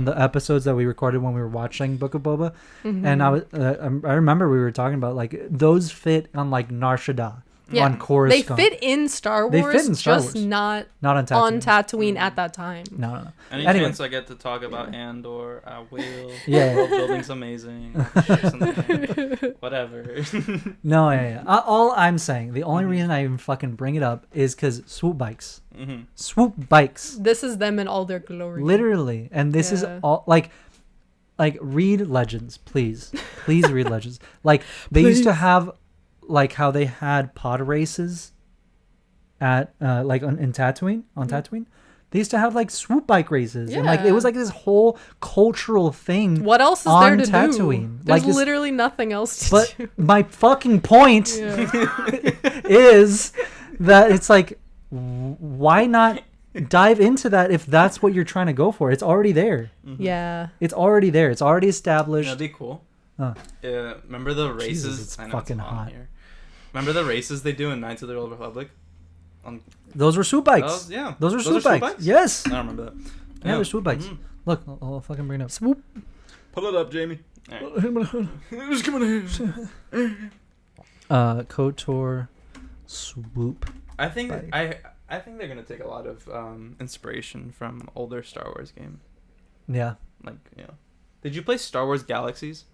the episodes that we recorded when we were watching Book of Boba, and I remember we were talking about like those fit on like Nar Shaddaa. On Coruscant. They fit in Star Wars, just not on Tatooine at that time. No. Any chance I get to talk about Andor, I will. Yeah. World building's amazing. Whatever. No, all I'm saying, the only reason I even fucking bring it up is because swoop bikes. Mm-hmm. Swoop bikes. This is them in all their glory. Literally. And this is all, like read Legends, please. Please read Legends. Like, they used to have... Like how they had pod races at in Tatooine, Tatooine. They used to have like swoop bike races. And like it was like this whole cultural thing. What else is there to Tatooine. do? There's like literally nothing else to do. But my fucking point is that it's like, why not dive into that if that's what you're trying to go for? It's already there. Mm-hmm. Yeah. It's already there. It's already established. That'd be cool. Remember the races? Jesus, it's fucking hot. Here. Remember the races they do in Knights of the Old Republic? Those were swoop bikes. Those were swoop bikes. Yes. I don't remember that. Yeah, they're swoop bikes. Mm-hmm. Look, I'll fucking bring it up. Swoop. Pull it up, Jamie. KOTOR swoop. I think I think they're gonna take a lot of inspiration from older Star Wars games. Yeah. Did you play Star Wars Galaxies?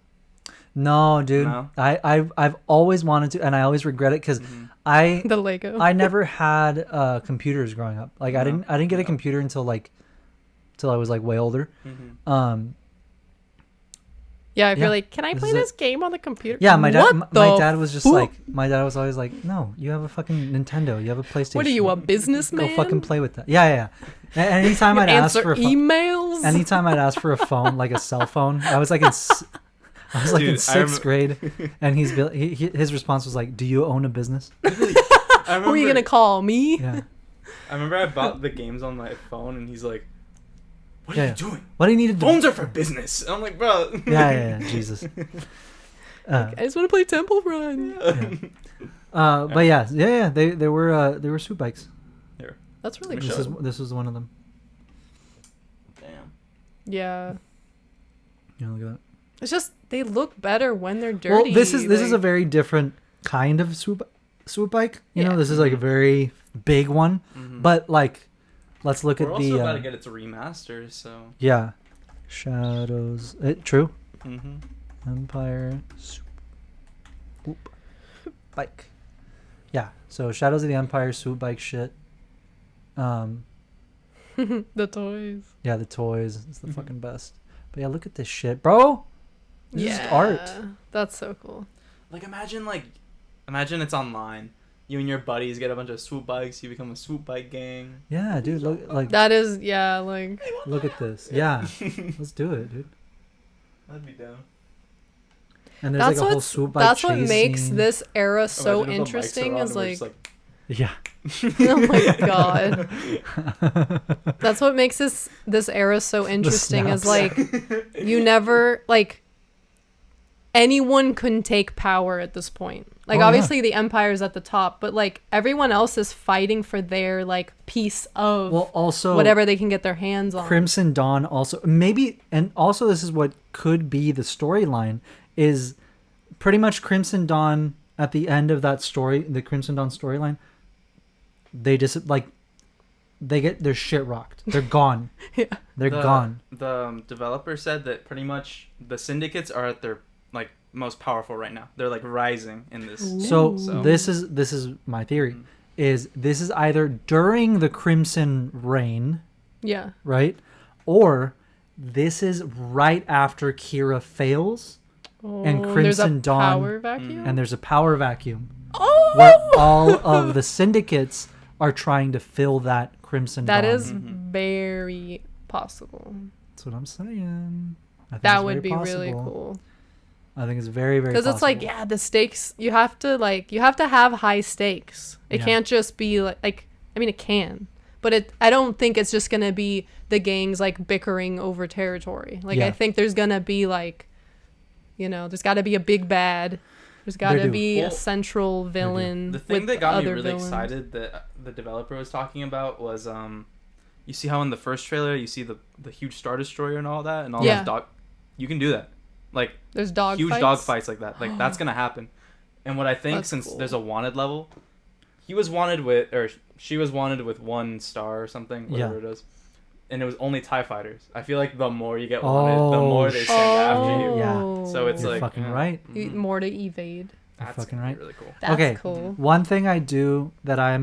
No, dude. No? I've always wanted to, and I always regret it because the Lego. I never had computers growing up. Like I didn't get a computer until I was like way older. Mm-hmm. If you're like, can I play this game on the computer? Yeah, my dad was just like, my dad was always like, no, you have a fucking Nintendo, you have a PlayStation. What are you, a businessman? Go fucking play with that. Yeah. Anytime I'd ask for emails. Anytime I'd ask for a phone, like a cell phone, I was like in sixth grade, and his response was like, "Do you own a business?" Who are you gonna call me? Yeah. I remember I bought the games on my phone, and he's like, "What are you doing? What do you need to do? Phones are for business." And I'm like, "Bro." Yeah. Jesus. I just want to play Temple Run. But yeah. They were swoop bikes. Here. That's really cool. This was one of them. Damn. Yeah. Yeah, look at that. It's just they look better when they're dirty. Well, this is a very different kind of swoop bike. You know, this is like a very big one. Mm-hmm. But like, let's look at the. We're also about to get it to remaster, so. Yeah, Shadows. True. Mm-hmm. Empire swoop bike. Yeah, so Shadows of the Empire swoop bike shit. The toys. Yeah, the toys. It's the fucking best. But yeah, look at this shit, bro. This is art. That's so cool. Like imagine it's online. You and your buddies get a bunch of swoop bikes. You become a swoop bike gang. Yeah, dude. Look, like that is like. Look at this. Yeah, let's do it, dude. That'd be dope. And there's like a whole swoop bike. That's what makes this era so interesting. Is like. Yeah. Oh my god. That's what makes this era so interesting. Is like you never like. Anyone can take power at this point. Like obviously the Empire's at the top, but like everyone else is fighting for their like piece of also whatever they can get their hands on. Crimson Dawn also maybe, and also this is what could be the storyline, is pretty much Crimson Dawn at the end of that story, the Crimson Dawn storyline, they just like they get their shit rocked. They're gone. They're gone. The developer said that pretty much the syndicates are at their like most powerful right now. They're like rising in this. So this is my theory. Is this is either during the Crimson Reign, right, or this is right after Kira fails, and Crimson Dawn, power vacuum? And there's a power vacuum, where all of the syndicates are trying to fill that Crimson Dawn. That is very possible. That's what I'm saying. That would be really cool. I think it's very, very possible. Because it's like, yeah, the stakes, you have to have high stakes. It can't just be like, I mean, it can, but I don't think it's just going to be the gangs like bickering over territory. Like, I think there's going to be like, there's got to be a big bad. There's got to be a central villain. The thing that got me really excited that the developer was talking about was, you see how in the first trailer you see the huge Star Destroyer and all that, and all those dog. You can do that, like there's huge dog fights like that. Like that's gonna happen. And what I think, since there's a wanted level, she was wanted with 1 star or something, whatever it is. And it was only TIE fighters. I feel like the more you get wanted, the more they send after you. Yeah. So it's You're fucking right. More to evade. That's fucking right. Really cool. That's cool. One thing I do that I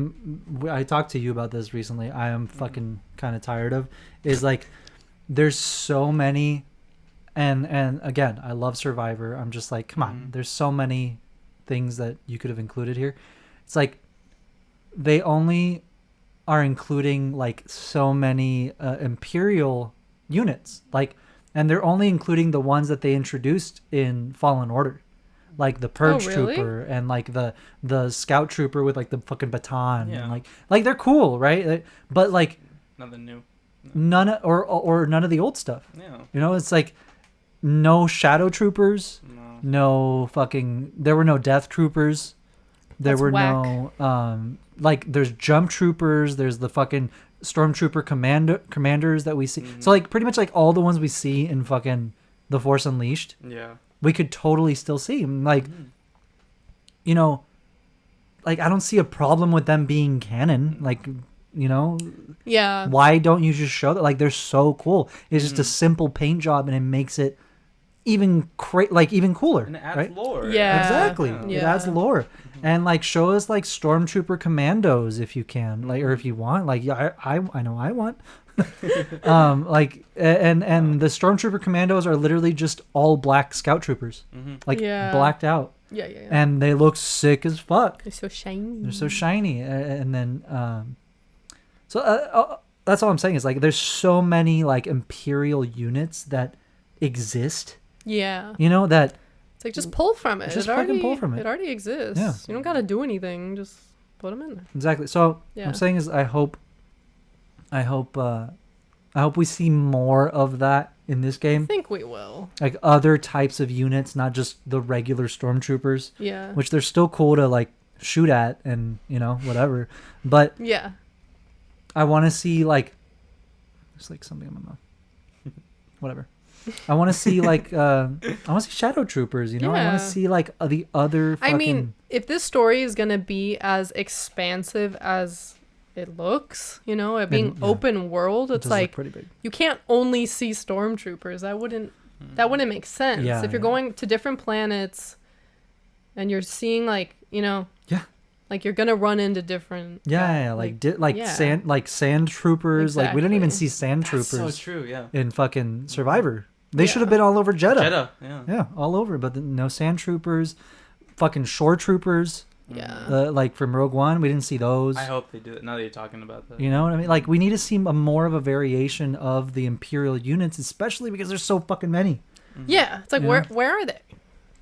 talked to you about this recently. I am fucking kind of tired of is like, there's so many, and again, I love Survivor. I'm just like, come on. There's so many things that you could have included here. It's like they only are including like so many Imperial units, like, and they're only including the ones that they introduced in Fallen Order, like the Purge Trooper and like the Scout Trooper with like the fucking baton, and like they're cool, right? But like nothing new, none of the old stuff. Yeah, it's like no Shadow Troopers, no fucking. There were no Death Troopers. There were no like there's Jump Troopers, there's the fucking Stormtrooper commanders that we see. So like pretty much like all the ones we see in fucking The Force Unleashed. Yeah. We could totally still see them. Like like I don't see a problem with them being canon. Like, Yeah. Why don't you just show that? Like they're so cool. It's just a simple paint job and it makes it even even cooler. And it adds right? lore. Yeah. Exactly. Yeah. It adds lore. And like show us like Stormtrooper commandos if you can, like, or if you want, like I know I want, like and the Stormtrooper commandos are literally just all black Scout Troopers, like blacked out. Yeah. And they look sick as fuck. They're so shiny. They're so shiny, and then so that's all I'm saying is like there's so many like Imperial units that exist. Yeah. That. It's like just pull from it. Just fucking pull from it. It already exists. Yeah. You don't gotta do anything. Just put them in there. Exactly. So what I'm saying is I hope we see more of that in this game. I think we will. Like other types of units, not just the regular Stormtroopers. Yeah. Which they're still cool to like shoot at and whatever. But yeah. I want to see like there's like something in my mouth. Whatever. I want to see like I want to see Shadow Troopers, I want to see like the other fucking... I mean, if this story is going to be as expansive as it looks, it being open world, it's like pretty big. You can't only see Stormtroopers. That wouldn't make sense. If you're going to different planets and you're seeing like, like you're going to run into different sand troopers, exactly. like we don't even see sand troopers. That's so true, yeah. In fucking Survivor. They should have been all over Jeddah. Yeah. Yeah, all over, but no sand troopers, fucking shore troopers. Yeah. Like from Rogue One, we didn't see those. I hope they do it now that you're talking about that. You know what I mean? Like we need to see more of a variation of the Imperial units, especially because there's so fucking many. Yeah, it's like where are they?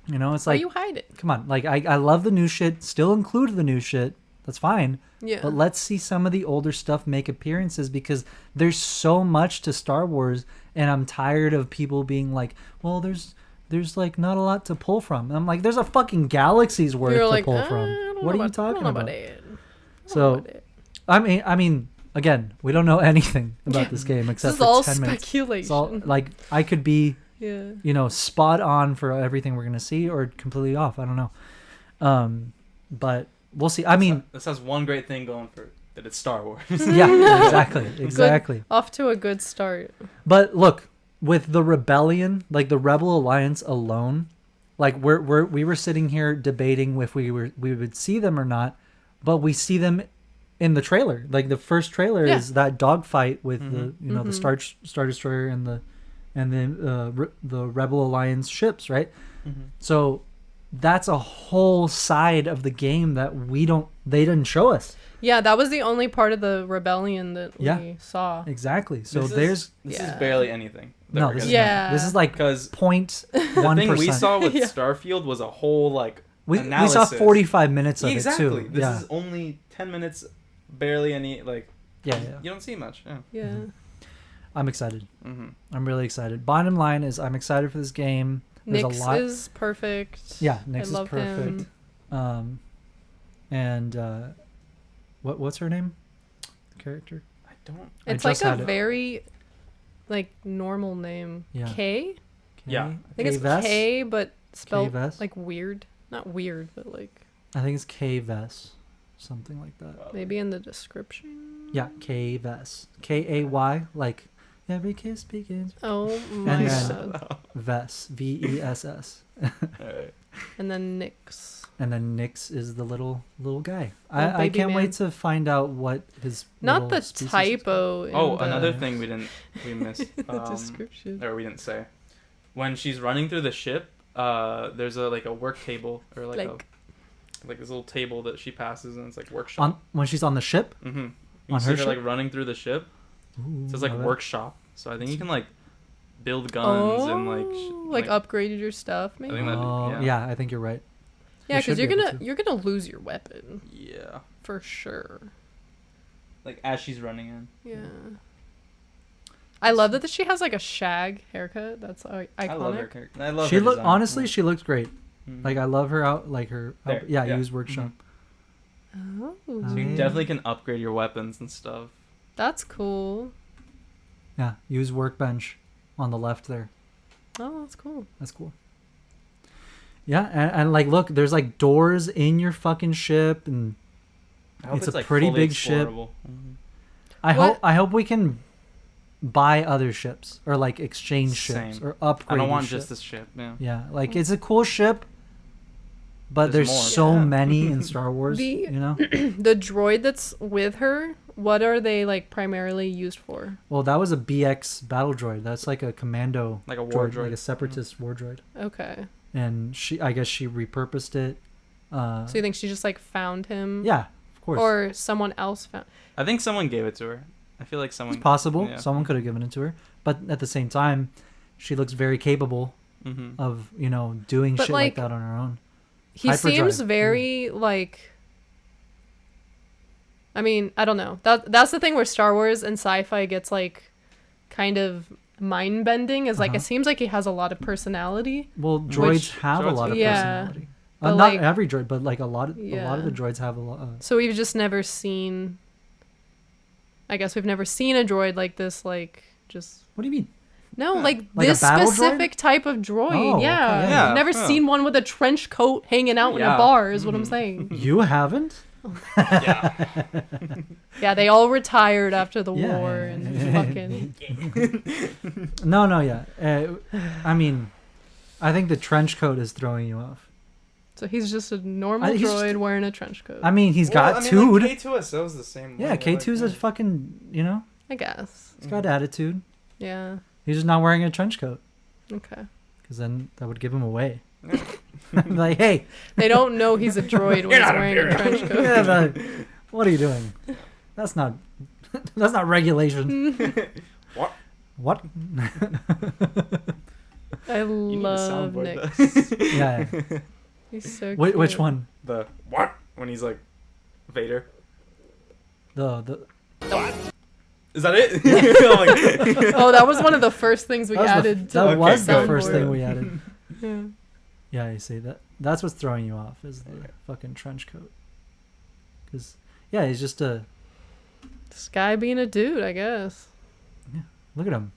It's Where like you hide it? Come on, like I love the new shit. Still include the new shit. That's fine. Yeah. But let's see some of the older stuff make appearances because there's so much to Star Wars, and I'm tired of people being like, "Well, there's like not a lot to pull from." And I'm like, "There's a fucking galaxy's worth to pull from. What are you talking about?" So, I mean, again, we don't know anything about this game except for 10 minutes. This is all speculation. It's all like I could be, yeah, spot on for everything we're gonna see, or completely off. I don't know. But we'll see. I mean, this has one great thing going for it, that it's Star Wars. Yeah, exactly. Good, off to a good start. But look, with the rebellion, like the Rebel Alliance alone, like we were sitting here debating if we would see them or not, but we see them in the trailer. Like the first trailer is that dogfight with the the Star Destroyer and the Rebel Alliance ships, right? So that's a whole side of the game that they didn't show us. Yeah, that was the only part of the rebellion that we saw. Exactly. So this is barely anything. No, this is like because 0.1%. The thing we saw with Starfield was a whole like we saw 45 minutes of it too. This is only 10 minutes, barely any like. You don't see much. Yeah. Mm-hmm. I'm excited. I'm really excited. Bottom line is I'm excited for this game. There's Nyx a lot. is perfect. Yeah, Nyx is love perfect. Him. And what's her name? The character? I don't. It's like a very like normal name. Yeah. K? Yeah. I think it's K, but spelled like weird. Not weird, but like. I think it's K-Vess. Something like that. Maybe in the description. Yeah, K-Vess. K-A-Y, like every kiss begins. Oh my god. Vess. V-E-S-S. Alright. And then Nyx. And then Nyx is the little guy. I can't wait to find out what his not the typo. Another thing we missed. The description. Or we didn't say. When she's running through the ship, there's a work table or like this little table that she passes and it's like workshop. When she's on the ship? Mm-hmm. You see her like running through the ship. Ooh, so it's like workshop. So I think you can like build guns and like upgrade your stuff maybe. I think you're right. Yeah, because you're gonna lose your weapon. Yeah. For sure. Like as she's running in. Yeah. I love that she has like a shag haircut. That's iconic. I love her character. I love her honestly, she looks great. Like I love her use workshop. Oh. So you definitely can upgrade your weapons and stuff. That's cool. Yeah, use workbench on the left there. Oh, that's cool. That's cool. Yeah, and like look, there's like doors in your fucking ship, and it's a pretty big ship. I hope we can buy other ships or like exchange ships or upgrade. I don't want ship. just this ship. Yeah, like it's a cool ship, but there's so many in Star Wars. The droid that's with her, what are they like primarily used for? Well, that was a BX battle droid. That's like a commando, like a war droid, like a separatist war droid. Okay. And I guess she repurposed it. So you think she just like found him? Yeah, of course. Or someone else found. I think someone gave it to her. I feel like someone. It's possible. Yeah. Someone could have given it to her, but at the same time, she looks very capable of doing shit like that on her own. He seems very like. I mean, I don't know. That's the thing where Star Wars and sci-fi gets like, kind of mind bending. Is like it seems like he has a lot of personality. Well, droids have a lot of personality. Not every droid, but like a lot of the droids have a lot. So we've just never seen. I guess we've never seen a droid like this. Like just. What do you mean? No, like this specific type of droid. Oh, yeah. Okay, yeah. I've never seen one with a trench coat hanging out in a bar. Is what I'm saying. You haven't? Yeah. Yeah, they all retired after the war and fucking. No. I mean, I think the trench coat is throwing you off. So he's just a normal droid wearing a trench coat. I mean, he's got attitude. Like K2SO is the same way. Yeah, K2's a fucking, I guess. He's got attitude. Yeah. He's just not wearing a trench coat. Okay. Because then that would give him away. Like, hey. They don't know he's a droid when he's wearing a trench coat. Yeah, what are you doing? That's not regulation. What? I love Nyx. Yeah. He's so cute. Which one? The what? When he's like Vader. The what? Is that it? Oh, that was one of the first things we added. That was the first thing we added. Yeah. Yeah, you see that. That's what's throwing you off is the fucking trench coat. Because he's just a. This guy being a dude, I guess. Yeah, look at him.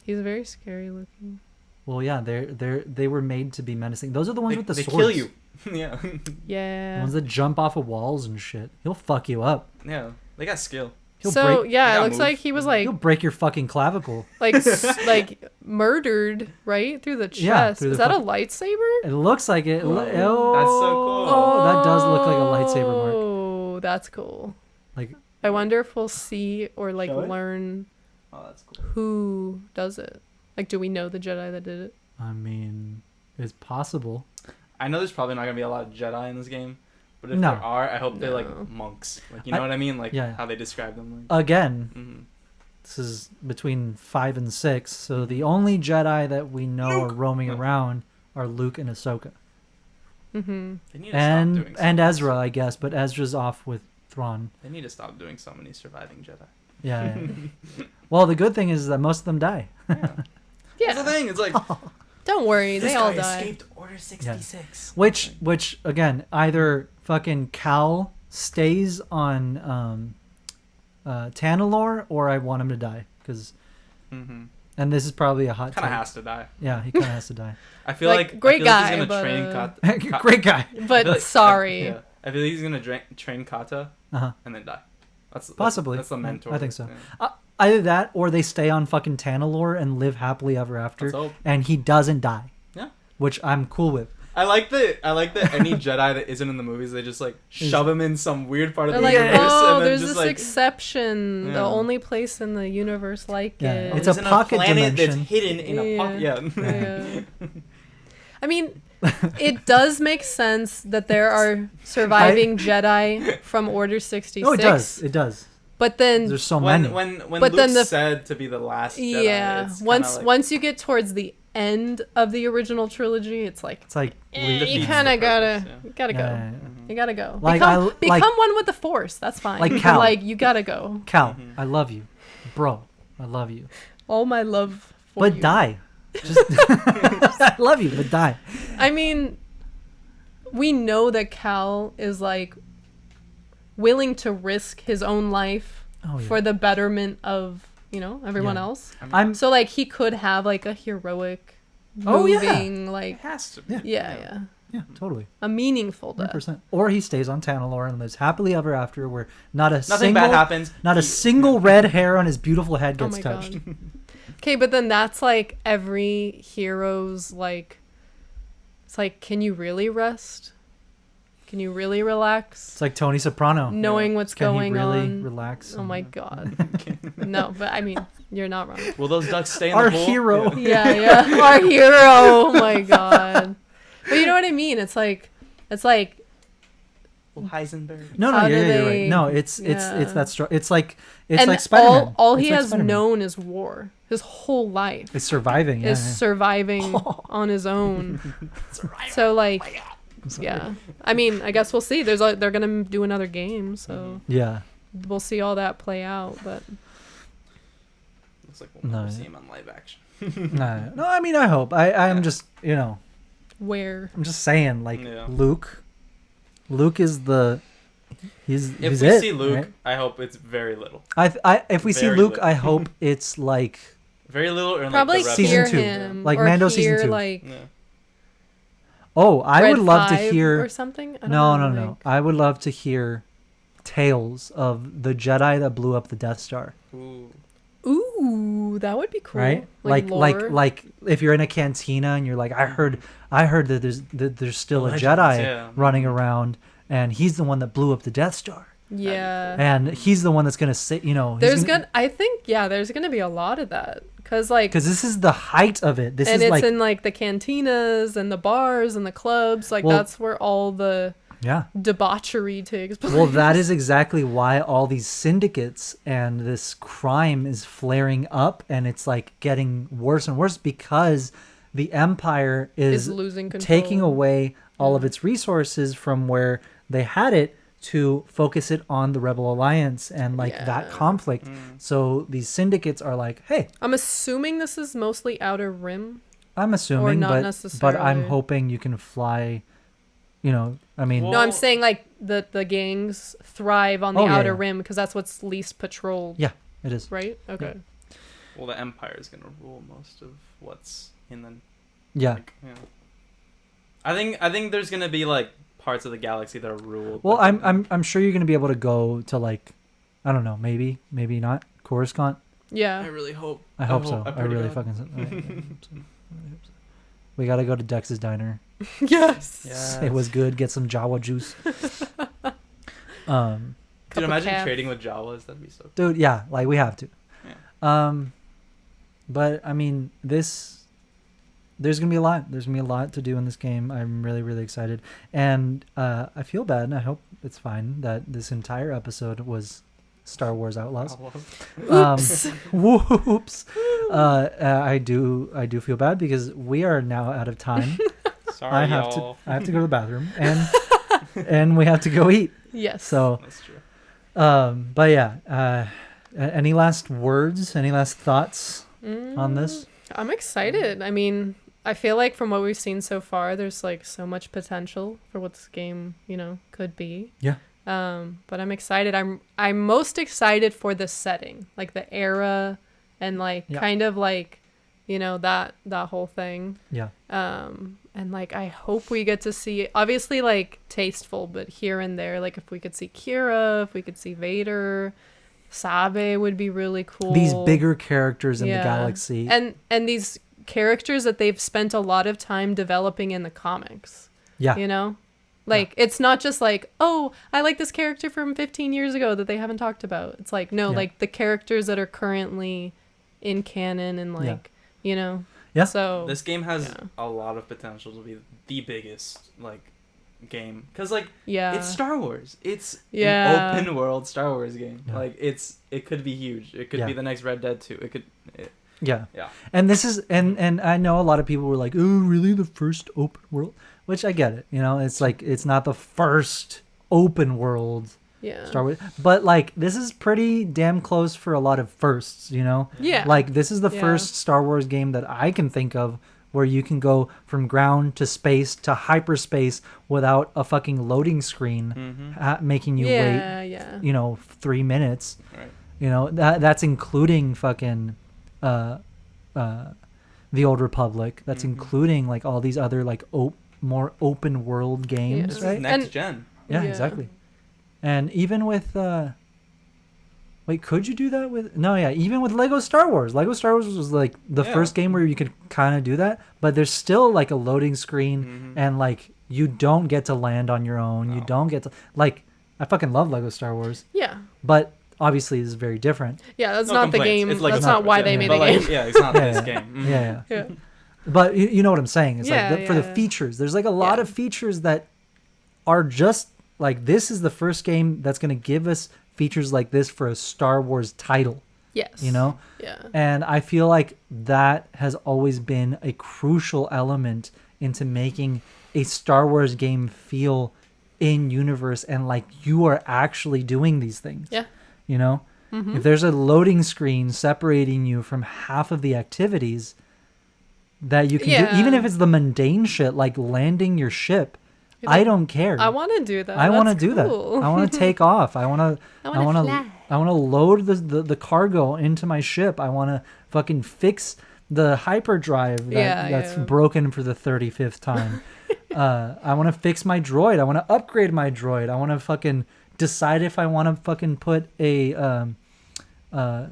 He's very scary looking. Well, yeah, they were made to be menacing. Those are the ones with the swords. They kill you. Yeah. Yeah. The ones that jump off of walls and shit. He'll fuck you up. Yeah, they got skill. It looks like he was like. He'll break your fucking clavicle. Like murdered right through the chest. Yeah, through is that a lightsaber? It looks like it. Oh, that's so cool. Oh, that does look like a lightsaber mark. Oh, that's cool. Like, I wonder if we'll see or like learn. Oh, that's cool. Who does it? Like, do we know the Jedi that did it? I mean, it's possible. I know there's probably not gonna be a lot of Jedi in this game. But if there are, I hope they're like monks. Like, you know what I mean? Like how they describe them. Like. Again, This is between 5 and 6. So the only Jedi that we know are roaming around are Luke and Ahsoka. Mm-hmm. They need to stop doing and Ezra, I guess, but Ezra's off with Thrawn. They need to stop doing so many surviving Jedi. Yeah. Well, the good thing is that most of them die. Yeah. That's the thing. It's like, don't worry, they all die. Escaped Order 66. Yeah. Which again, either fucking Cal stays on Tanalorr, or I want him to die because. Mm-hmm. And this is probably a hot. Kind of has to die. Yeah, he kind of has to die. I feel like great guy, he's gonna train Kata. Great guy, but sorry. I feel like he's gonna train Kata and then die. Possibly. That's the mentor. I think so. Yeah. Either that, or they stay on fucking Tanalorr and live happily ever after, and he doesn't die. Yeah, which I'm cool with. I like that any Jedi that isn't in the movies, they just like shove him in some weird part of the like, universe. Oh, and then there's just this like, exception. Yeah. The only place in the universe like it. It's a pocket planet dimension. that's hidden in a pocket. Yeah. I mean, it does make sense that there are surviving Jedi from Order 66. Oh, it does. It does. But then there's so many. When Luke's said to be the last Jedi, yeah, it's once you get towards the end of the original trilogy, it's like you kind of gotta go. Yeah. You gotta go. Like, become one with the Force. That's fine. Like Cal. Like you gotta go. Cal, I love you, bro. I love you. All my love for you. But die. Just I love you, but die. I mean, we know that Cal is like willing to risk his own life for the betterment of everyone else. So like he could have like a heroic, moving like it has to. Yeah, totally. A meaningful death. 100%. Or he stays on Tanalorr and lives happily ever after, where nothing bad happens. Not a single red hair on his beautiful head gets touched. Okay, but then that's like every hero's like. It's like, can you really rest? Can you really relax? It's like Tony Soprano. Knowing what's going on. Can he really relax? Oh my god. No, but I mean, you're not wrong. Will those ducks stay in Our the pool? hero. Yeah. Our hero. Oh my god. But you know what I mean? It's like Well, Heisenberg. No, you're right. No, it's that it's like Spider-Man. All he has known is war. His whole life. It's surviving. Is surviving on his own. So like, yeah. I mean, I guess we'll see. They're gonna do another game, so yeah, we'll see all that play out. But looks like we'll never see him on live action. No. I mean, I hope. I'm just where I'm just saying, like Luke is the. If we see Luke, right? I hope it's very little. If we see Luke, I hope it's like very little, or probably like season 2, him, like or Mando season 2. Like, oh, I would love to Red 5 hear or something. No. I would love to hear tales of the Jedi that blew up the Death Star. Ooh, that would be cool. Right? Like if you're in a cantina and you're like, I heard that there's still a Jedi running around, and he's the one that blew up the Death Star. Yeah. And he's the one that's gonna say, I think there's gonna be a lot of that, because this is the height of it. It's in like the cantinas and the bars and the clubs. Like that's where all the debauchery takes place. Well, that is exactly why all these syndicates and this crime is flaring up, and it's like getting worse and worse because the Empire is losing control, taking away all of its resources from where they had it to focus it on the Rebel Alliance and that conflict. So these syndicates are like, hey, I'm assuming this is mostly Outer Rim. I'm assuming, but I'm hoping you can fly. I mean, no, I'm saying like the gangs thrive on the Outer Rim because that's what's least patrolled. Yeah, it is. Right? Okay. Yeah. Well, the Empire is gonna rule most of what's in the. Yeah. I think there's gonna be like parts of the galaxy that are ruled. Well, I'm sure you're gonna be able to go to like, I don't know, maybe not Coruscant. Yeah. I really hope. I hope so. I really fucking. We gotta go to Dex's Diner. Yes. It was good. Get some Jawa juice. Dude, imagine trading with Jawas. That'd be so cool. Dude, yeah, like we have to. Yeah. But I mean, there's gonna be a lot. There's gonna be a lot to do in this game. I'm really, really excited, and I feel bad, and I hope it's fine that this entire episode was Star Wars Outlaws. Oops. Whoops. I do feel bad because we are now out of time. Sorry, I have to go to the bathroom and we have to go eat. Yes. So that's true. But yeah, any last words? Any last thoughts on this? I'm excited. I mean, I feel like from what we've seen so far, there's like so much potential for what this game, could be. Yeah. But I'm excited. I'm most excited for the setting, like the era, and like kind of like, that whole thing. Yeah. And like I hope we get to see, obviously like tasteful, but here and there, like if we could see Kira, if we could see Vader, Sabe would be really cool. These bigger characters in the galaxy, and these characters that they've spent a lot of time developing in the comics. Yeah. Like, it's not just like, oh, I like this character from 15 years ago that they haven't talked about. It's like, no, like the characters that are currently in canon and like, Yeah. So this game has a lot of potential to be the biggest like game because like it's Star Wars. It's an open world Star Wars game. Yeah. Like it could be huge. It could be the next Red Dead 2. It could. Yeah. Yeah. And this is and I know a lot of people were like, "Oh, really? The first open world?" Which I get it. It's like it's not the first open world Star Wars, but like this is pretty damn close for a lot of firsts, Yeah. Like this is the first Star Wars game that I can think of where you can go from ground to space to hyperspace without a fucking loading screen making you wait 3 minutes. Right. That's including fucking the Old Republic. That's including like all these other like more open world games, right? Next gen. Yeah, exactly. And even with wait, could you do that with even with Lego Star Wars. Lego Star Wars was like the first game where you could kind of do that, but there's still like a loading screen and like you don't get to land on your own. You don't get to like I fucking love Lego Star Wars. Yeah. But obviously this is very different. Yeah, that's not the game. That's not why they made the like, game. Yeah, it's not this game. Yeah. But you know what I'm saying? It's like for the features. There's like a lot of features that are just like this is the first game that's going to give us features like this for a Star Wars title. Yes. Yeah. And I feel like that has always been a crucial element into making a Star Wars game feel in universe and like you are actually doing these things. Yeah. If there's a loading screen separating you from half of the activities that you can do, even if it's the mundane shit like landing your ship, I don't care. I want to do that. I want to do that. I want to take off. I want to load the cargo into my ship. I want to fucking fix the hyperdrive that's broken for the 35th time. I want to fix my droid. I want to upgrade my droid. I want to fucking decide if I want to fucking put a oh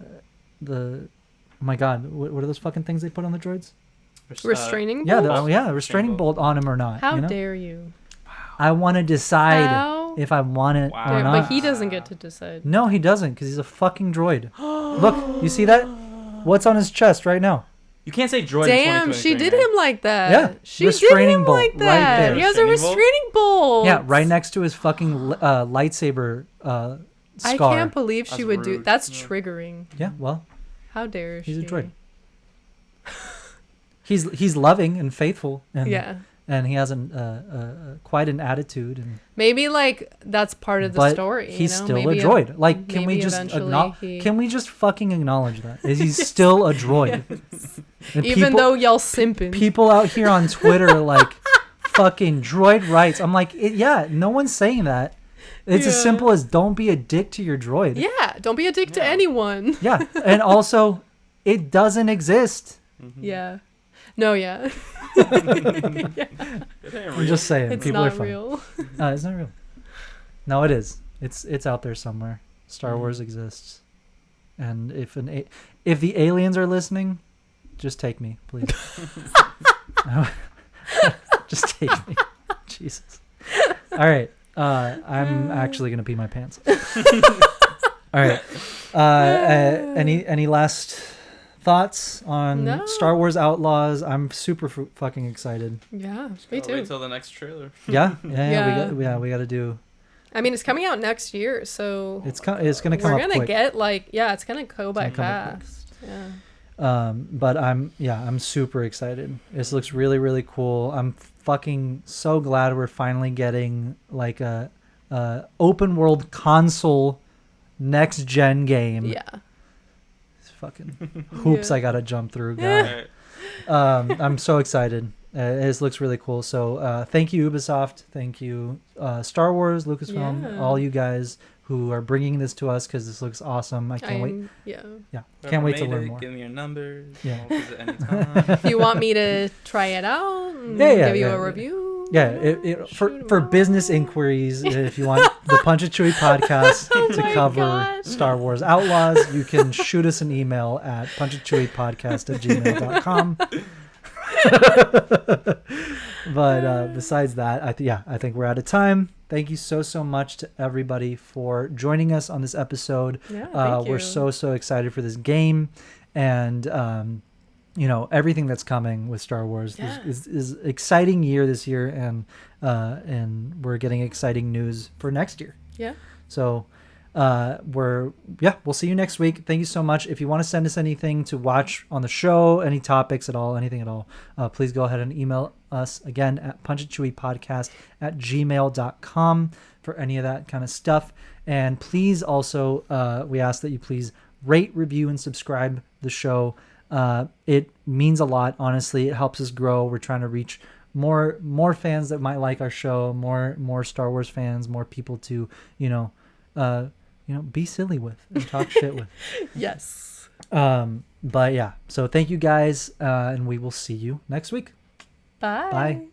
my god, what are those fucking things they put on the droids? Restraining bolt? Yeah, restraining bolt on him or not. How dare you? I want to decide if I want it or not. But he doesn't get to decide. No, he doesn't, because he's a fucking droid. Look, you see that? What's on his chest right now? You can't say droid. Damn, she did him like that. Yeah, she did him like that. Right there. He has a restraining bolt. Yeah, right next to his fucking lightsaber scar. I can't believe she would do. That's triggering. Yeah, well, how dare she? He's a droid. He's loving and faithful. And, and he has quite an attitude. And maybe like that's part of the story. He's still a droid. Like, can we just Can we just fucking acknowledge that? Is he still a droid? Even though y'all simping. People out here on Twitter are like, fucking droid rights. I'm like, no one's saying that. It's as simple as don't be a dick to your droid. Yeah, don't be a dick to anyone. Yeah, and also, it doesn't exist. Yeah. No, yeah. I'm just saying. It's people not are fun. real. It's not real. No, it is. It's out there somewhere. Star Wars exists, and if the aliens are listening, just take me, please. Just take me. Jesus. All right. I'm actually gonna pee my pants. All right. Any last thoughts on Star Wars Outlaws? I'm super fucking excited. Yeah, me too. Wait till the next trailer. We got to do I mean, it's coming out next year, so it's gonna come up We're gonna quick. get it's gonna go by fast. Yeah. But I'm super excited. This looks really, really cool. I'm fucking so glad we're finally getting like a open world console next gen game. Yeah. It's fucking hoops I gotta jump through. God. I'm so excited. It looks really cool. So thank you, Ubisoft. Thank you, Star Wars, Lucasfilm, all you guys who are bringing this to us, because this looks awesome. I can't wait. Yeah. Can't wait to learn more. Give me your numbers. Yeah. I'll visit anytime. If you want me to try it out and give you a review. Yeah, for business inquiries, if you want the Punch It Chewie podcast to cover Star Wars Outlaws, you can shoot us an email at punchitchewiepodcast@gmail.com. But besides that, I think we're out of time. Thank you so much to everybody for joining us on this episode. Thank you. We're so excited for this game, and everything that's coming with Star Wars is exciting year this year, and we're getting exciting news for next year. Yeah. So we'll see you next week. Thank you so much. If you want to send us anything to watch on the show, any topics at all, anything at all, please go ahead and email us again at punchitchewiepodcast@gmail.com for any of that kind of stuff. And please also, we ask that you please rate, review, and subscribe the show. It means a lot, honestly. It helps us grow. We're trying to reach more fans that might like our show, more Star Wars fans, more people to, be silly with and talk shit with. Yes. But yeah, so thank you guys, and we will see you next week. Bye. Bye.